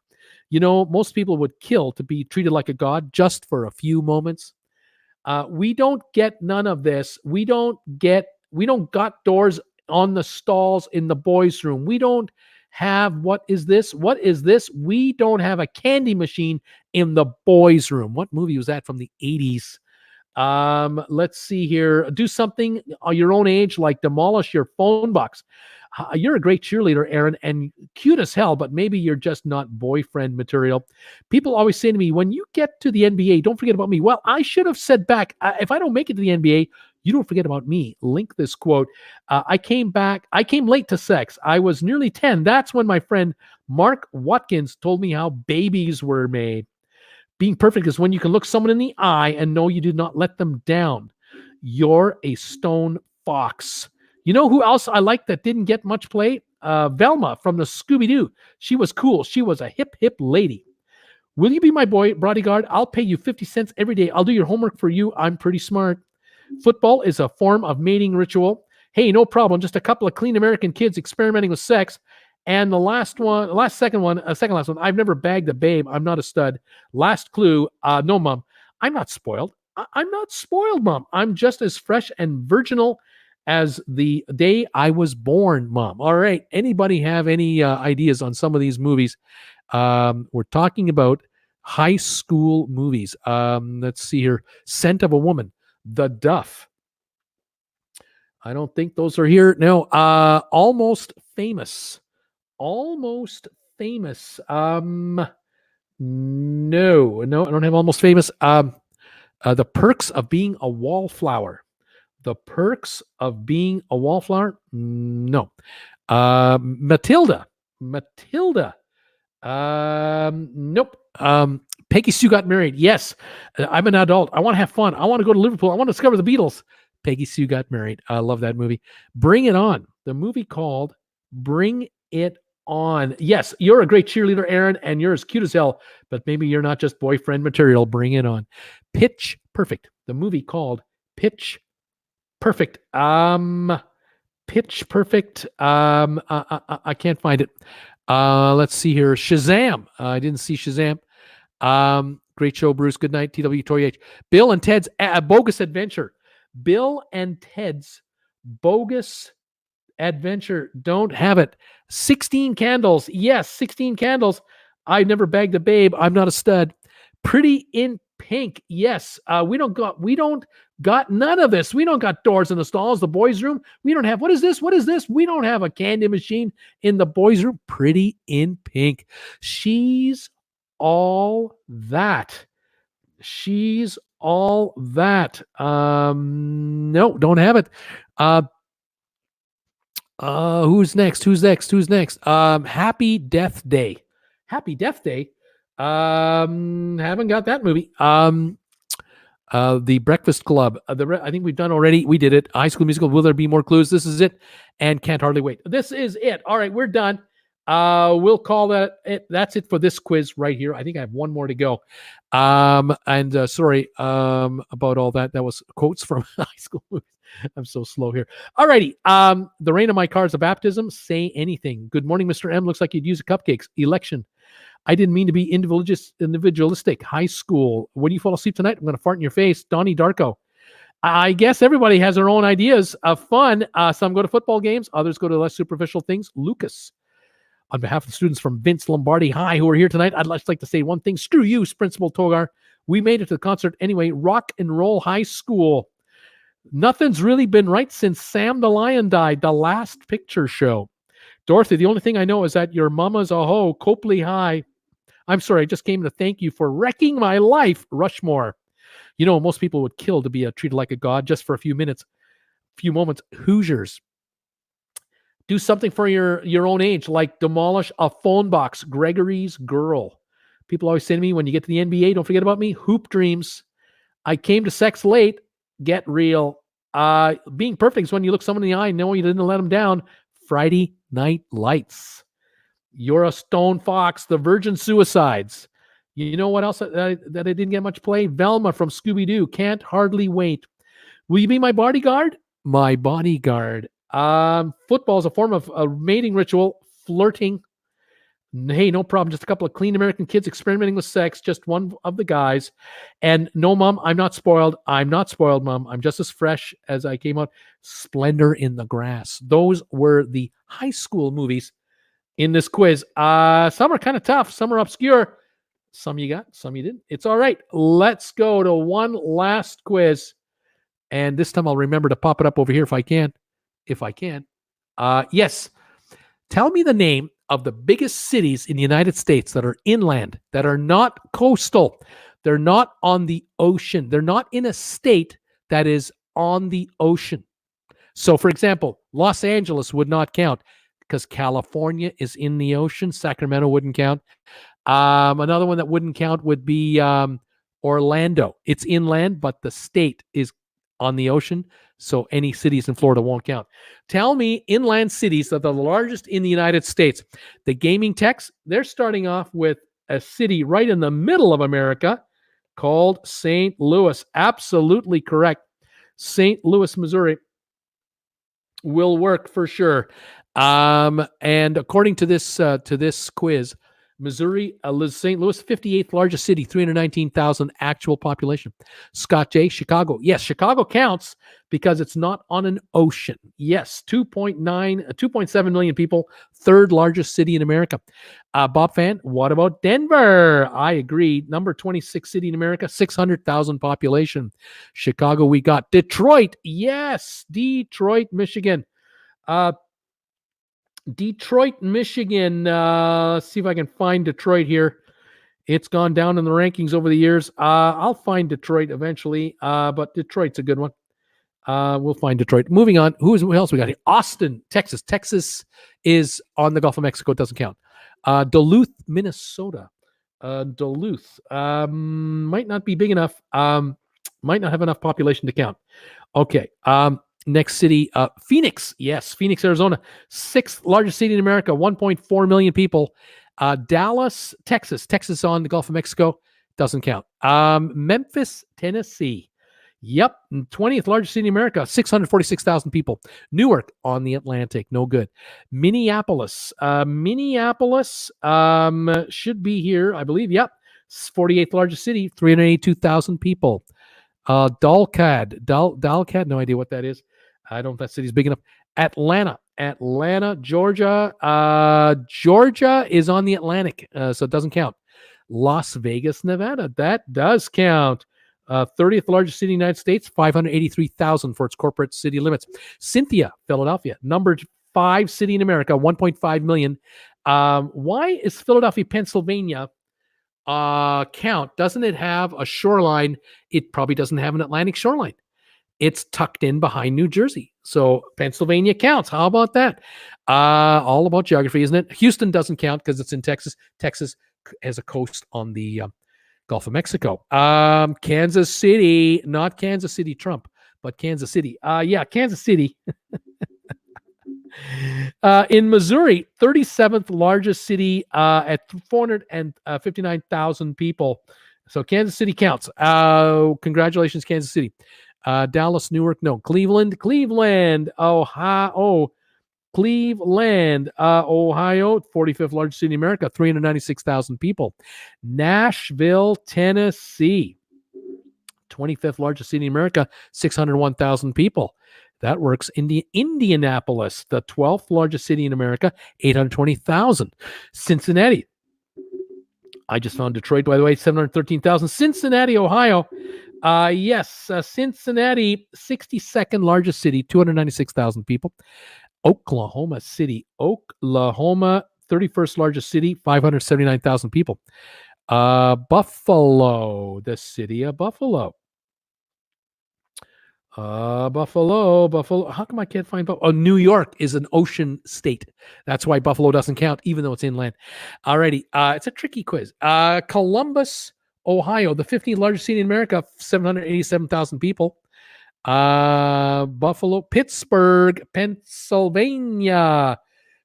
You know, most people would kill to be treated like a god just for a few moments. We don't get none of this. We don't got doors on the stalls in the boys' room. We don't have, what is this? What is this? We don't have a candy machine in the boys' room. What movie was that from the 80s? Let's see here. Do something your own age, like demolish your phone box. You're a great cheerleader, Aaron, and cute as hell, but maybe you're just not boyfriend material. People always say to me, when you get to the NBA, don't forget about me. Well, I should have said back, if I don't make it to the NBA, you don't forget about me. Link this quote. I came late to sex. I was nearly 10. That's when my friend Mark Watkins told me how babies were made. Being perfect is when you can look someone in the eye and know you did not let them down. You're a stone fox. You know who else I like that didn't get much play? Velma from the Scooby-Doo. She was cool. She was a hip lady. Will you be my bodyguard? I'll pay you 50 cents every day. I'll do your homework for you. I'm pretty smart. Football is a form of mating ritual. Hey, no problem. Just a couple of clean American kids experimenting with sex. And the second one, I've never bagged a babe. I'm not a stud. Last clue. No, Mom. I'm not spoiled. I'm not spoiled, Mom. I'm just as fresh and virginal as the day I was born, Mom. All right. Anybody have any ideas on some of these movies? We're talking about high school movies. Let's see here. Scent of a Woman. The Duff. I don't think those are here. No. Almost Famous. Almost Famous. No, I don't have Almost Famous. The Perks of Being a Wallflower. The Perks of Being a Wallflower. No. Matilda. Nope. Peggy Sue Got Married. Yes. I'm an adult. I want to have fun. I want to go to Liverpool. I want to discover the Beatles. Peggy Sue Got Married. I love that movie. Bring It On. The movie called Bring It On. Yes, you're a great cheerleader, Aaron, and you're as cute as hell, but maybe you're not just boyfriend material. Bring It On. Pitch Perfect. The movie called Pitch Perfect. Pitch Perfect. I can't find it. Let's see here. Shazam. I didn't see Shazam. Great show, Bruce. Good night, TW Toy H. Bill and Ted's Bogus Adventure. Bill and Ted's Bogus Adventure. Don't have it. 16 Candles. Yes, 16 Candles. I never bagged a babe. I'm not a stud. Pretty in Pink. Yes. We don't got none of this. We don't got doors in the stalls, the boys' room. We don't have, what is this? We don't have a candy machine in the boys' room. Pretty in Pink. She's all that. She's all that. No, don't have it. Who's next? Happy Death Day. Happy Death Day. Haven't got that movie. The Breakfast Club. I think we've done already. We did it. High School Musical. Will there be more clues? This is it. And Can't Hardly Wait. This is it. All right, we're done. We'll call that it. That's it for this quiz right here. I think I have one more to go. Sorry about all that. That was quotes from high school movies. I'm so slow here. All righty. The rain on my car is a baptism. Say anything. Good morning, Mr. M. Looks like you'd use a cupcakes. Election. I didn't mean to be individualistic. High school. When you fall asleep tonight, I'm going to fart in your face. Donnie Darko. I guess everybody has their own ideas of fun. Some go to football games. Others go to less superficial things. Lucas. On behalf of the students from Vince Lombardi High who are here tonight, I'd just like to say one thing. Screw you, Principal Togar. We made it to the concert anyway. Rock and Roll High School. Nothing's really been right since Sam the Lion died. The Last Picture Show. Dorothy, the only thing I know is that your mama's a hoe. Copley High. I'm sorry, I just came to thank you for wrecking my life. Rushmore. You know, most people would kill to be treated like a god just for a few moments. Hoosiers. Do something for your own age, like demolish a phone box. Gregory's Girl. People always say to me, when you get to the NBA, don't forget about me. Hoop dreams. I came to sex late. Get real. Being perfect is when you look someone in the eye and know you didn't let them down. Friday Night Lights. You're a Stone Fox. The Virgin Suicides. You know what else that I didn't get much play? Velma from Scooby-Doo. Can't hardly wait. Will you be my bodyguard? My bodyguard. Football is a form of a mating ritual. Flirting. Hey, no problem. Just a couple of clean American kids experimenting with sex. Just one of the guys. And no, Mom, I'm not spoiled. I'm not spoiled, Mom. I'm just as fresh as I came out. Splendor in the Grass. Those were the high school movies in this quiz. Some are kind of tough. Some are obscure. Some you got, some you didn't. It's all right. Let's go to one last quiz. And this time I'll remember to pop it up over here if I can. Yes. Tell me the name of the biggest cities in the United States that are inland, that are not coastal. They're not on the ocean. They're not in a state that is on the ocean. So, for example, Los Angeles would not count because California is in the ocean. Sacramento wouldn't count. Another one that wouldn't count would be Orlando. It's inland, but the state is on the ocean. So any cities in Florida won't count. Tell me inland cities that are the largest in the United States. The gaming techs, they're starting off with a city right in the middle of America called St. Louis. Absolutely correct. St. Louis, Missouri will work for sure. And according to this quiz, Missouri, St. Louis, 58th largest city, 319,000 actual population. Scott J, Chicago. Yes, Chicago counts because it's not on an ocean. Yes, 2.7 million people, third largest city in America. Bob Fan, what about Denver? I agree. Number 26 city in America, 600,000 population. Chicago, we got Detroit. Yes, Detroit, Michigan. Detroit, Michigan. Let's see if I can find Detroit here. It's gone down in the rankings over the years. I'll find Detroit eventually, but Detroit's a good one. We'll find Detroit. Moving on. Who else we got here? Austin, Texas. Texas is on the Gulf of Mexico. It doesn't count. Duluth, Minnesota. Duluth might not be big enough. Might not have enough population to count. Okay. Next city, Phoenix. Yes, Phoenix, Arizona. Sixth largest city in America, 1.4 million people. Dallas, Texas. Texas on the Gulf of Mexico. Doesn't count. Memphis, Tennessee. Yep, 20th largest city in America, 646,000 people. Newark on the Atlantic. No good. Minneapolis. Minneapolis should be here, I believe. Yep, 48th largest city, 382,000 people. Dalcad, no idea what that is. I don't know if that city's big enough. Atlanta, Georgia. Georgia is on the Atlantic, so it doesn't count. Las Vegas, Nevada, that does count. 30th largest city in the United States, 583,000 for its corporate city limits. Cynthia, Philadelphia, number 5 city in America, 1.5 million. Why is Philadelphia, Pennsylvania count? Doesn't it have a shoreline? It probably doesn't have an Atlantic shoreline. It's tucked in behind New Jersey. So Pennsylvania counts. How about that? All about geography, isn't it? Houston doesn't count because it's in Texas. Texas has a coast on the Gulf of Mexico. Kansas City, not Kansas City Trump, but Kansas City. Kansas City. In Missouri, 37th largest city at 459,000 people. So Kansas City counts. Congratulations, Kansas City. Dallas, Newark, no. Cleveland, Ohio. Cleveland, Ohio, 45th largest city in America, 396,000 people. Nashville, Tennessee, 25th largest city in America, 601,000 people. That works. Indianapolis, the 12th largest city in America, 820,000. Cincinnati. I just found Detroit, by the way, 713,000. Cincinnati, Ohio. Cincinnati, 62nd largest city, 296,000 people. Oklahoma City, 31st largest city, 579,000 people. Buffalo, the city of Buffalo. Buffalo. How come I can't find Buffalo? Oh, New York is an ocean state. That's why Buffalo doesn't count, even though it's inland. Alrighty. It's a tricky quiz. Columbus, Ohio, the 15th largest city in America, 787,000 people. Buffalo, Pittsburgh, Pennsylvania.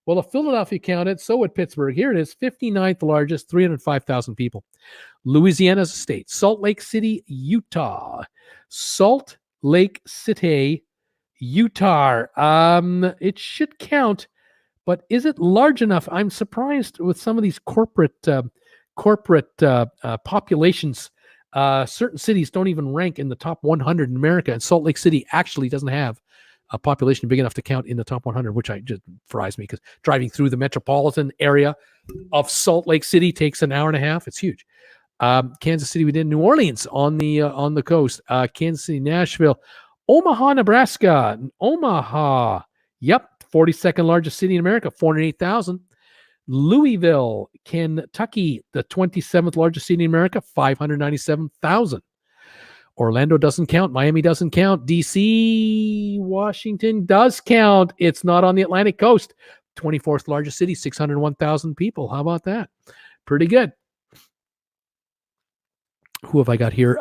Well, if Philadelphia counted, so would Pittsburgh. Here it is, 59th largest, 305,000 people. Louisiana's a state. Salt Lake City, Utah. Salt Lake City, Utah. It should count, but is it large enough? I'm surprised with some of these corporate populations. Certain cities don't even rank in the top 100 in America, and Salt Lake City actually doesn't have a population big enough to count in the top 100, which just fries me because driving through the metropolitan area of Salt Lake City takes an hour and a half. It's huge. Kansas City, we did. New Orleans on the coast. Kansas City, Nashville, Omaha, Nebraska. Omaha, yep, 42nd largest city in America, 408,000. Louisville, Kentucky, the 27th largest city in America, 597,000. Orlando doesn't count. Miami doesn't count. DC, Washington does count. It's not on the Atlantic coast. 24th largest city, 601,000 people. How about that? Pretty good. Who have I got here?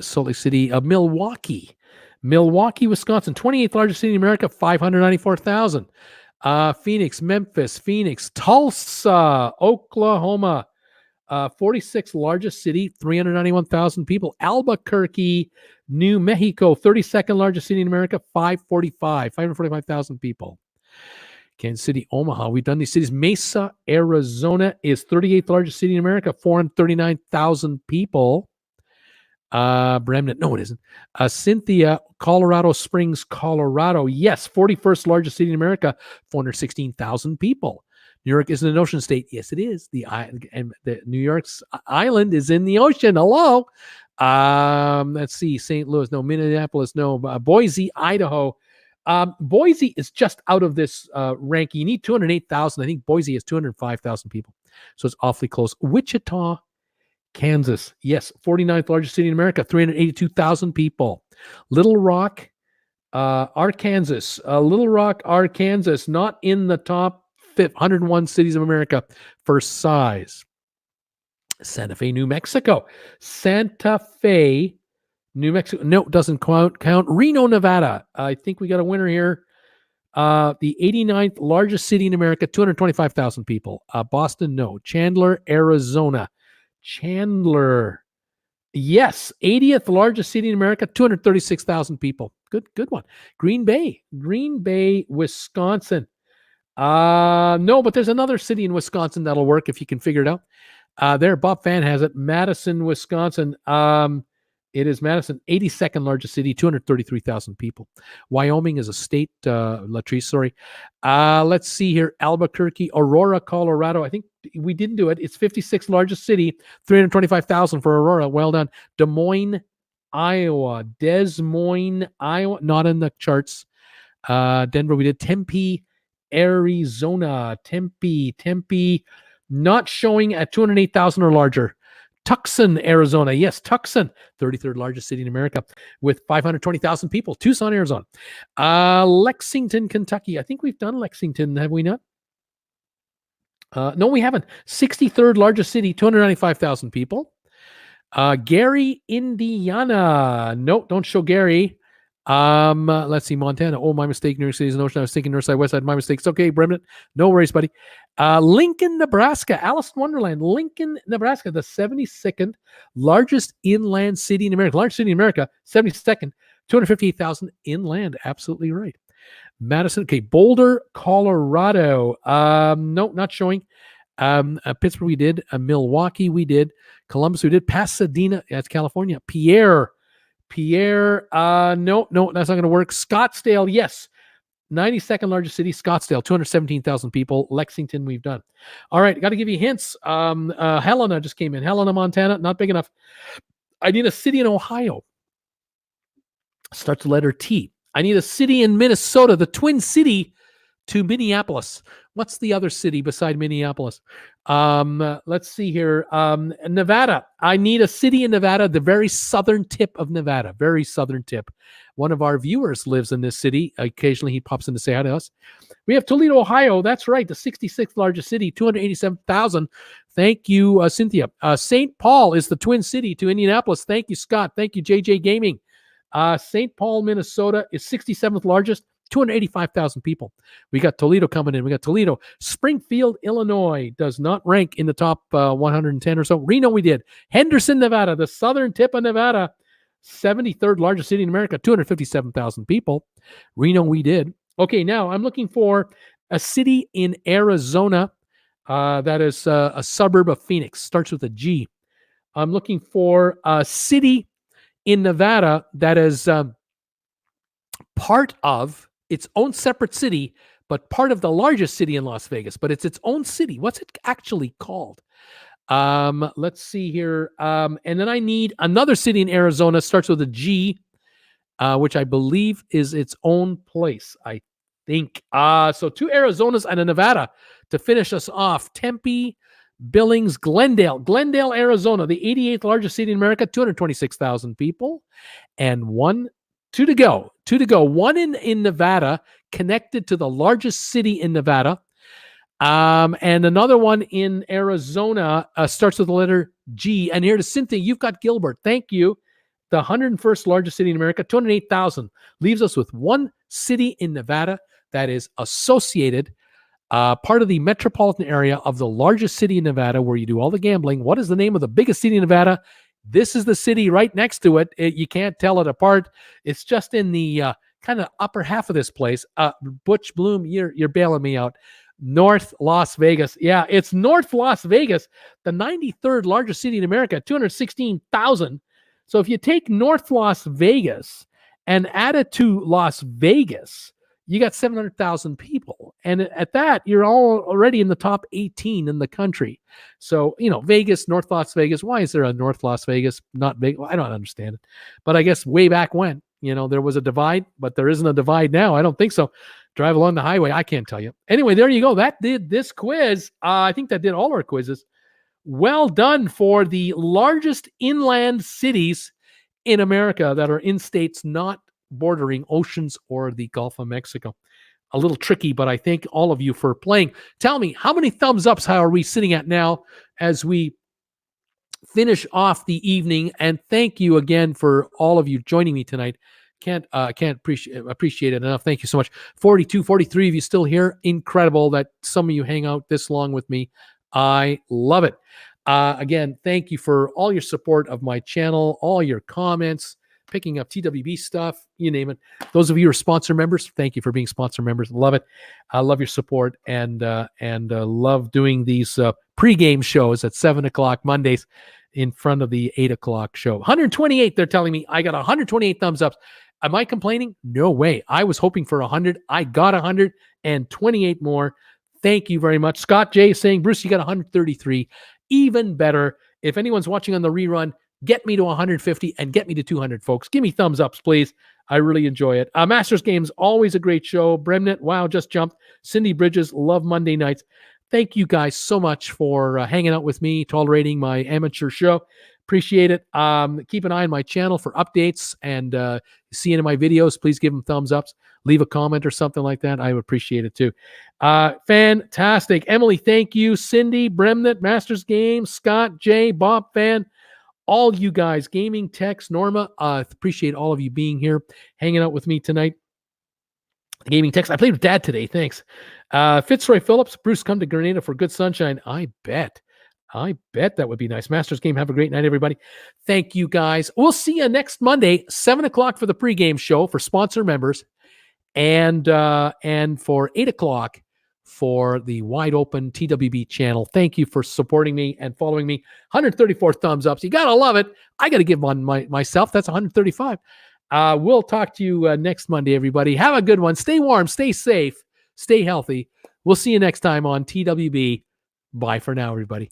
Salt Lake City, Milwaukee, Wisconsin, 28th largest city in America, 594,000. Phoenix, Memphis, Tulsa, Oklahoma, 46th largest city, 391,000 people. Albuquerque, New Mexico, 32nd largest city in America, 545,000 people. Kansas City, Omaha. We've done these cities. Mesa, Arizona is 38th largest city in America, 439,000 people. Bremnet, no, it isn't. Cynthia, Colorado Springs, Colorado. Yes, 41st largest city in America, 416,000 people. New York isn't an ocean state. Yes, it is. The New York's island is in the ocean. Hello. Let's see. St. Louis, no. Minneapolis, no. Boise, Idaho. Boise is just out of this ranking. You need 208,000. I think Boise has 205,000 people. So it's awfully close. Wichita, Kansas. Yes, 49th largest city in America, 382,000 people. Little Rock, Arkansas. Little Rock, Arkansas, not in the top 101 cities of America for size. Santa Fe, New Mexico. Santa Fe, New Mexico. No, doesn't count. Reno, Nevada. I think we got a winner here. The 89th largest city in America, 225,000 people. Boston, no. Chandler, Arizona. Chandler, yes, 80th largest city in America, 236,000 people. Good one. Green Bay, Wisconsin. No, but there's another city in Wisconsin that'll work if you can figure it out. There, Bob Fan has it. Madison, Wisconsin. It is Madison, 82nd largest city, 233,000 people. Wyoming is a state, Latrice, sorry. Let's see here. Albuquerque, Aurora, Colorado. I think we didn't do it. It's 56th largest city, 325,000 for Aurora. Well done. Des Moines, Iowa. Not in the charts. Denver, we did. Tempe, Arizona. Tempe, not showing at 208,000 or larger. Tucson, Arizona. Yes, Tucson, 33rd largest city in America with 520,000 people. Tucson, Arizona. Lexington, Kentucky. I think we've done Lexington, have we not? No, we haven't. 63rd largest city, 295,000 people. Gary, Indiana. No, don't show Gary. Let's see, Montana. Oh, my mistake. New York City is an ocean. I was thinking north side, west side. My mistake. It's okay, Bremnet. No worries, buddy. Lincoln, Nebraska. Alice in Wonderland. Lincoln, Nebraska, the 72nd largest inland city in America. Largest city in America, 72nd, 258,000 inland. Absolutely right. Madison. Okay, Boulder, Colorado. No, not showing. Pittsburgh, we did. Milwaukee, we did. Columbus, we did. Pasadena, that's California. Pierre, no, that's not going to work. Scottsdale, yes. 92nd largest city, Scottsdale, 217,000 people. Lexington, we've done. All right, got to give you hints. Helena just came in. Helena, Montana, not big enough. I need a city in Ohio. Starts with the letter T. I need a city in Minnesota, the Twin City to Minneapolis. What's the other city beside Minneapolis? Let's see here. Nevada. I need a city in Nevada, the very southern tip of Nevada, very southern tip. One of our viewers lives in this city. Occasionally he pops in to say hi to us. We have Toledo, Ohio. That's right, the 66th largest city, 287,000. Thank you, Cynthia. St. Paul is the twin city to Indianapolis. Thank you, Scott. Thank you, JJ Gaming. St. Paul, Minnesota is 67th largest, 285,000 people. We got Toledo coming in. We got Toledo. Springfield, Illinois does not rank in the top 110 or so. Reno, we did. Henderson, Nevada, the southern tip of Nevada, 73rd largest city in America, 257,000 people. Reno, we did. Okay, now I'm looking for a city in Arizona that is a suburb of Phoenix. Starts with a G. I'm looking for a city in Nevada that is part of its own separate city, but part of the largest city in Las Vegas, but it's its own city. What's it actually called? Let's see here. And then I need another city in Arizona, starts with a G, which I believe is its own place, I think. So 2 Arizonas and a Nevada to finish us off. Tempe, Billings, Glendale. Glendale, Arizona, the 88th largest city in America, 226,000 people. And 2 to go. 2 to go. One in Nevada, connected to the largest city in Nevada. And another one in Arizona starts with the letter G. And here to Cynthia, you've got Gilbert. Thank you. The 101st largest city in America, 208,000. Leaves us with one city in Nevada that is associated, part of the metropolitan area of the largest city in Nevada where you do all the gambling. What is the name of the biggest city in Nevada? This is the city right next to it. You can't tell it apart. It's just in the kind of upper half of this place. Butch Bloom, you're bailing me out. North Las Vegas. Yeah, it's North Las Vegas, the 93rd largest city in America, 216,000. So if you take North Las Vegas and add it to Las Vegas, you got 700,000 people. And at that, you're already in the top 18 in the country. So, Vegas, North Las Vegas. Why is there a North Las Vegas, not Vegas? Well, I don't understand it. But I guess way back when, there was a divide, but there isn't a divide now. I don't think so. Drive along the highway. I can't tell you. Anyway, there you go. That did this quiz. I think that did all our quizzes. Well done for the largest inland cities in America that are in states not bordering oceans or the Gulf of Mexico. A little tricky, but I thank all of you for playing. Tell me, how many thumbs ups are we sitting at now as we finish off the evening? And thank you again for all of you joining me tonight. Can't appreciate it enough. Thank you so much. 42, 43 of you still here. Incredible that some of you hang out this long with me. I love it. Again, thank you for all your support of my channel, all your comments, picking up TWB stuff, you name it. Those of you who are sponsor members, thank you for being sponsor members. Love it. I love your support and love doing these pregame shows at 7 o'clock Mondays in front of the 8 o'clock show. 128, they're telling me. I got 128 thumbs ups. Am I complaining? No way. I was hoping for 100. I got 128 more. Thank you very much. Scott J saying, Bruce, you got 133. Even better. If anyone's watching on the rerun, get me to 150 and get me to 200, folks. Give me thumbs ups, please. I really enjoy it. Masters Games, always a great show. Bremnet, wow, just jumped. Cindy Bridges, love Monday nights. Thank you guys so much for hanging out with me, tolerating my amateur show. Appreciate it. Keep an eye on my channel for updates and see any of my videos. Please give them thumbs ups. Leave a comment or something like that. I would appreciate it too. Fantastic. Emily, thank you. Cindy, Bremnet, Masters Games, Scott, Jay, Bob, Fan, all you guys, Gaming, Tex, Norma. Appreciate all of you being here, hanging out with me tonight. Gaming Text. I played with Dad today. Thanks. Fitzroy Phillips, Bruce, come to Grenada for good sunshine. I bet that would be nice. Masters Game. Have a great night, everybody. Thank you, guys. We'll see you next Monday, 7 o'clock for the pregame show for sponsor members, and for 8 o'clock for the wide open TWB channel. Thank you for supporting me and following me. 134 thumbs ups. You gotta love it. I gotta give one myself. That's 135. We'll talk to you next Monday, everybody. Have a good one. Stay warm, stay safe, stay healthy. We'll see you next time on TWB. Bye for now, everybody.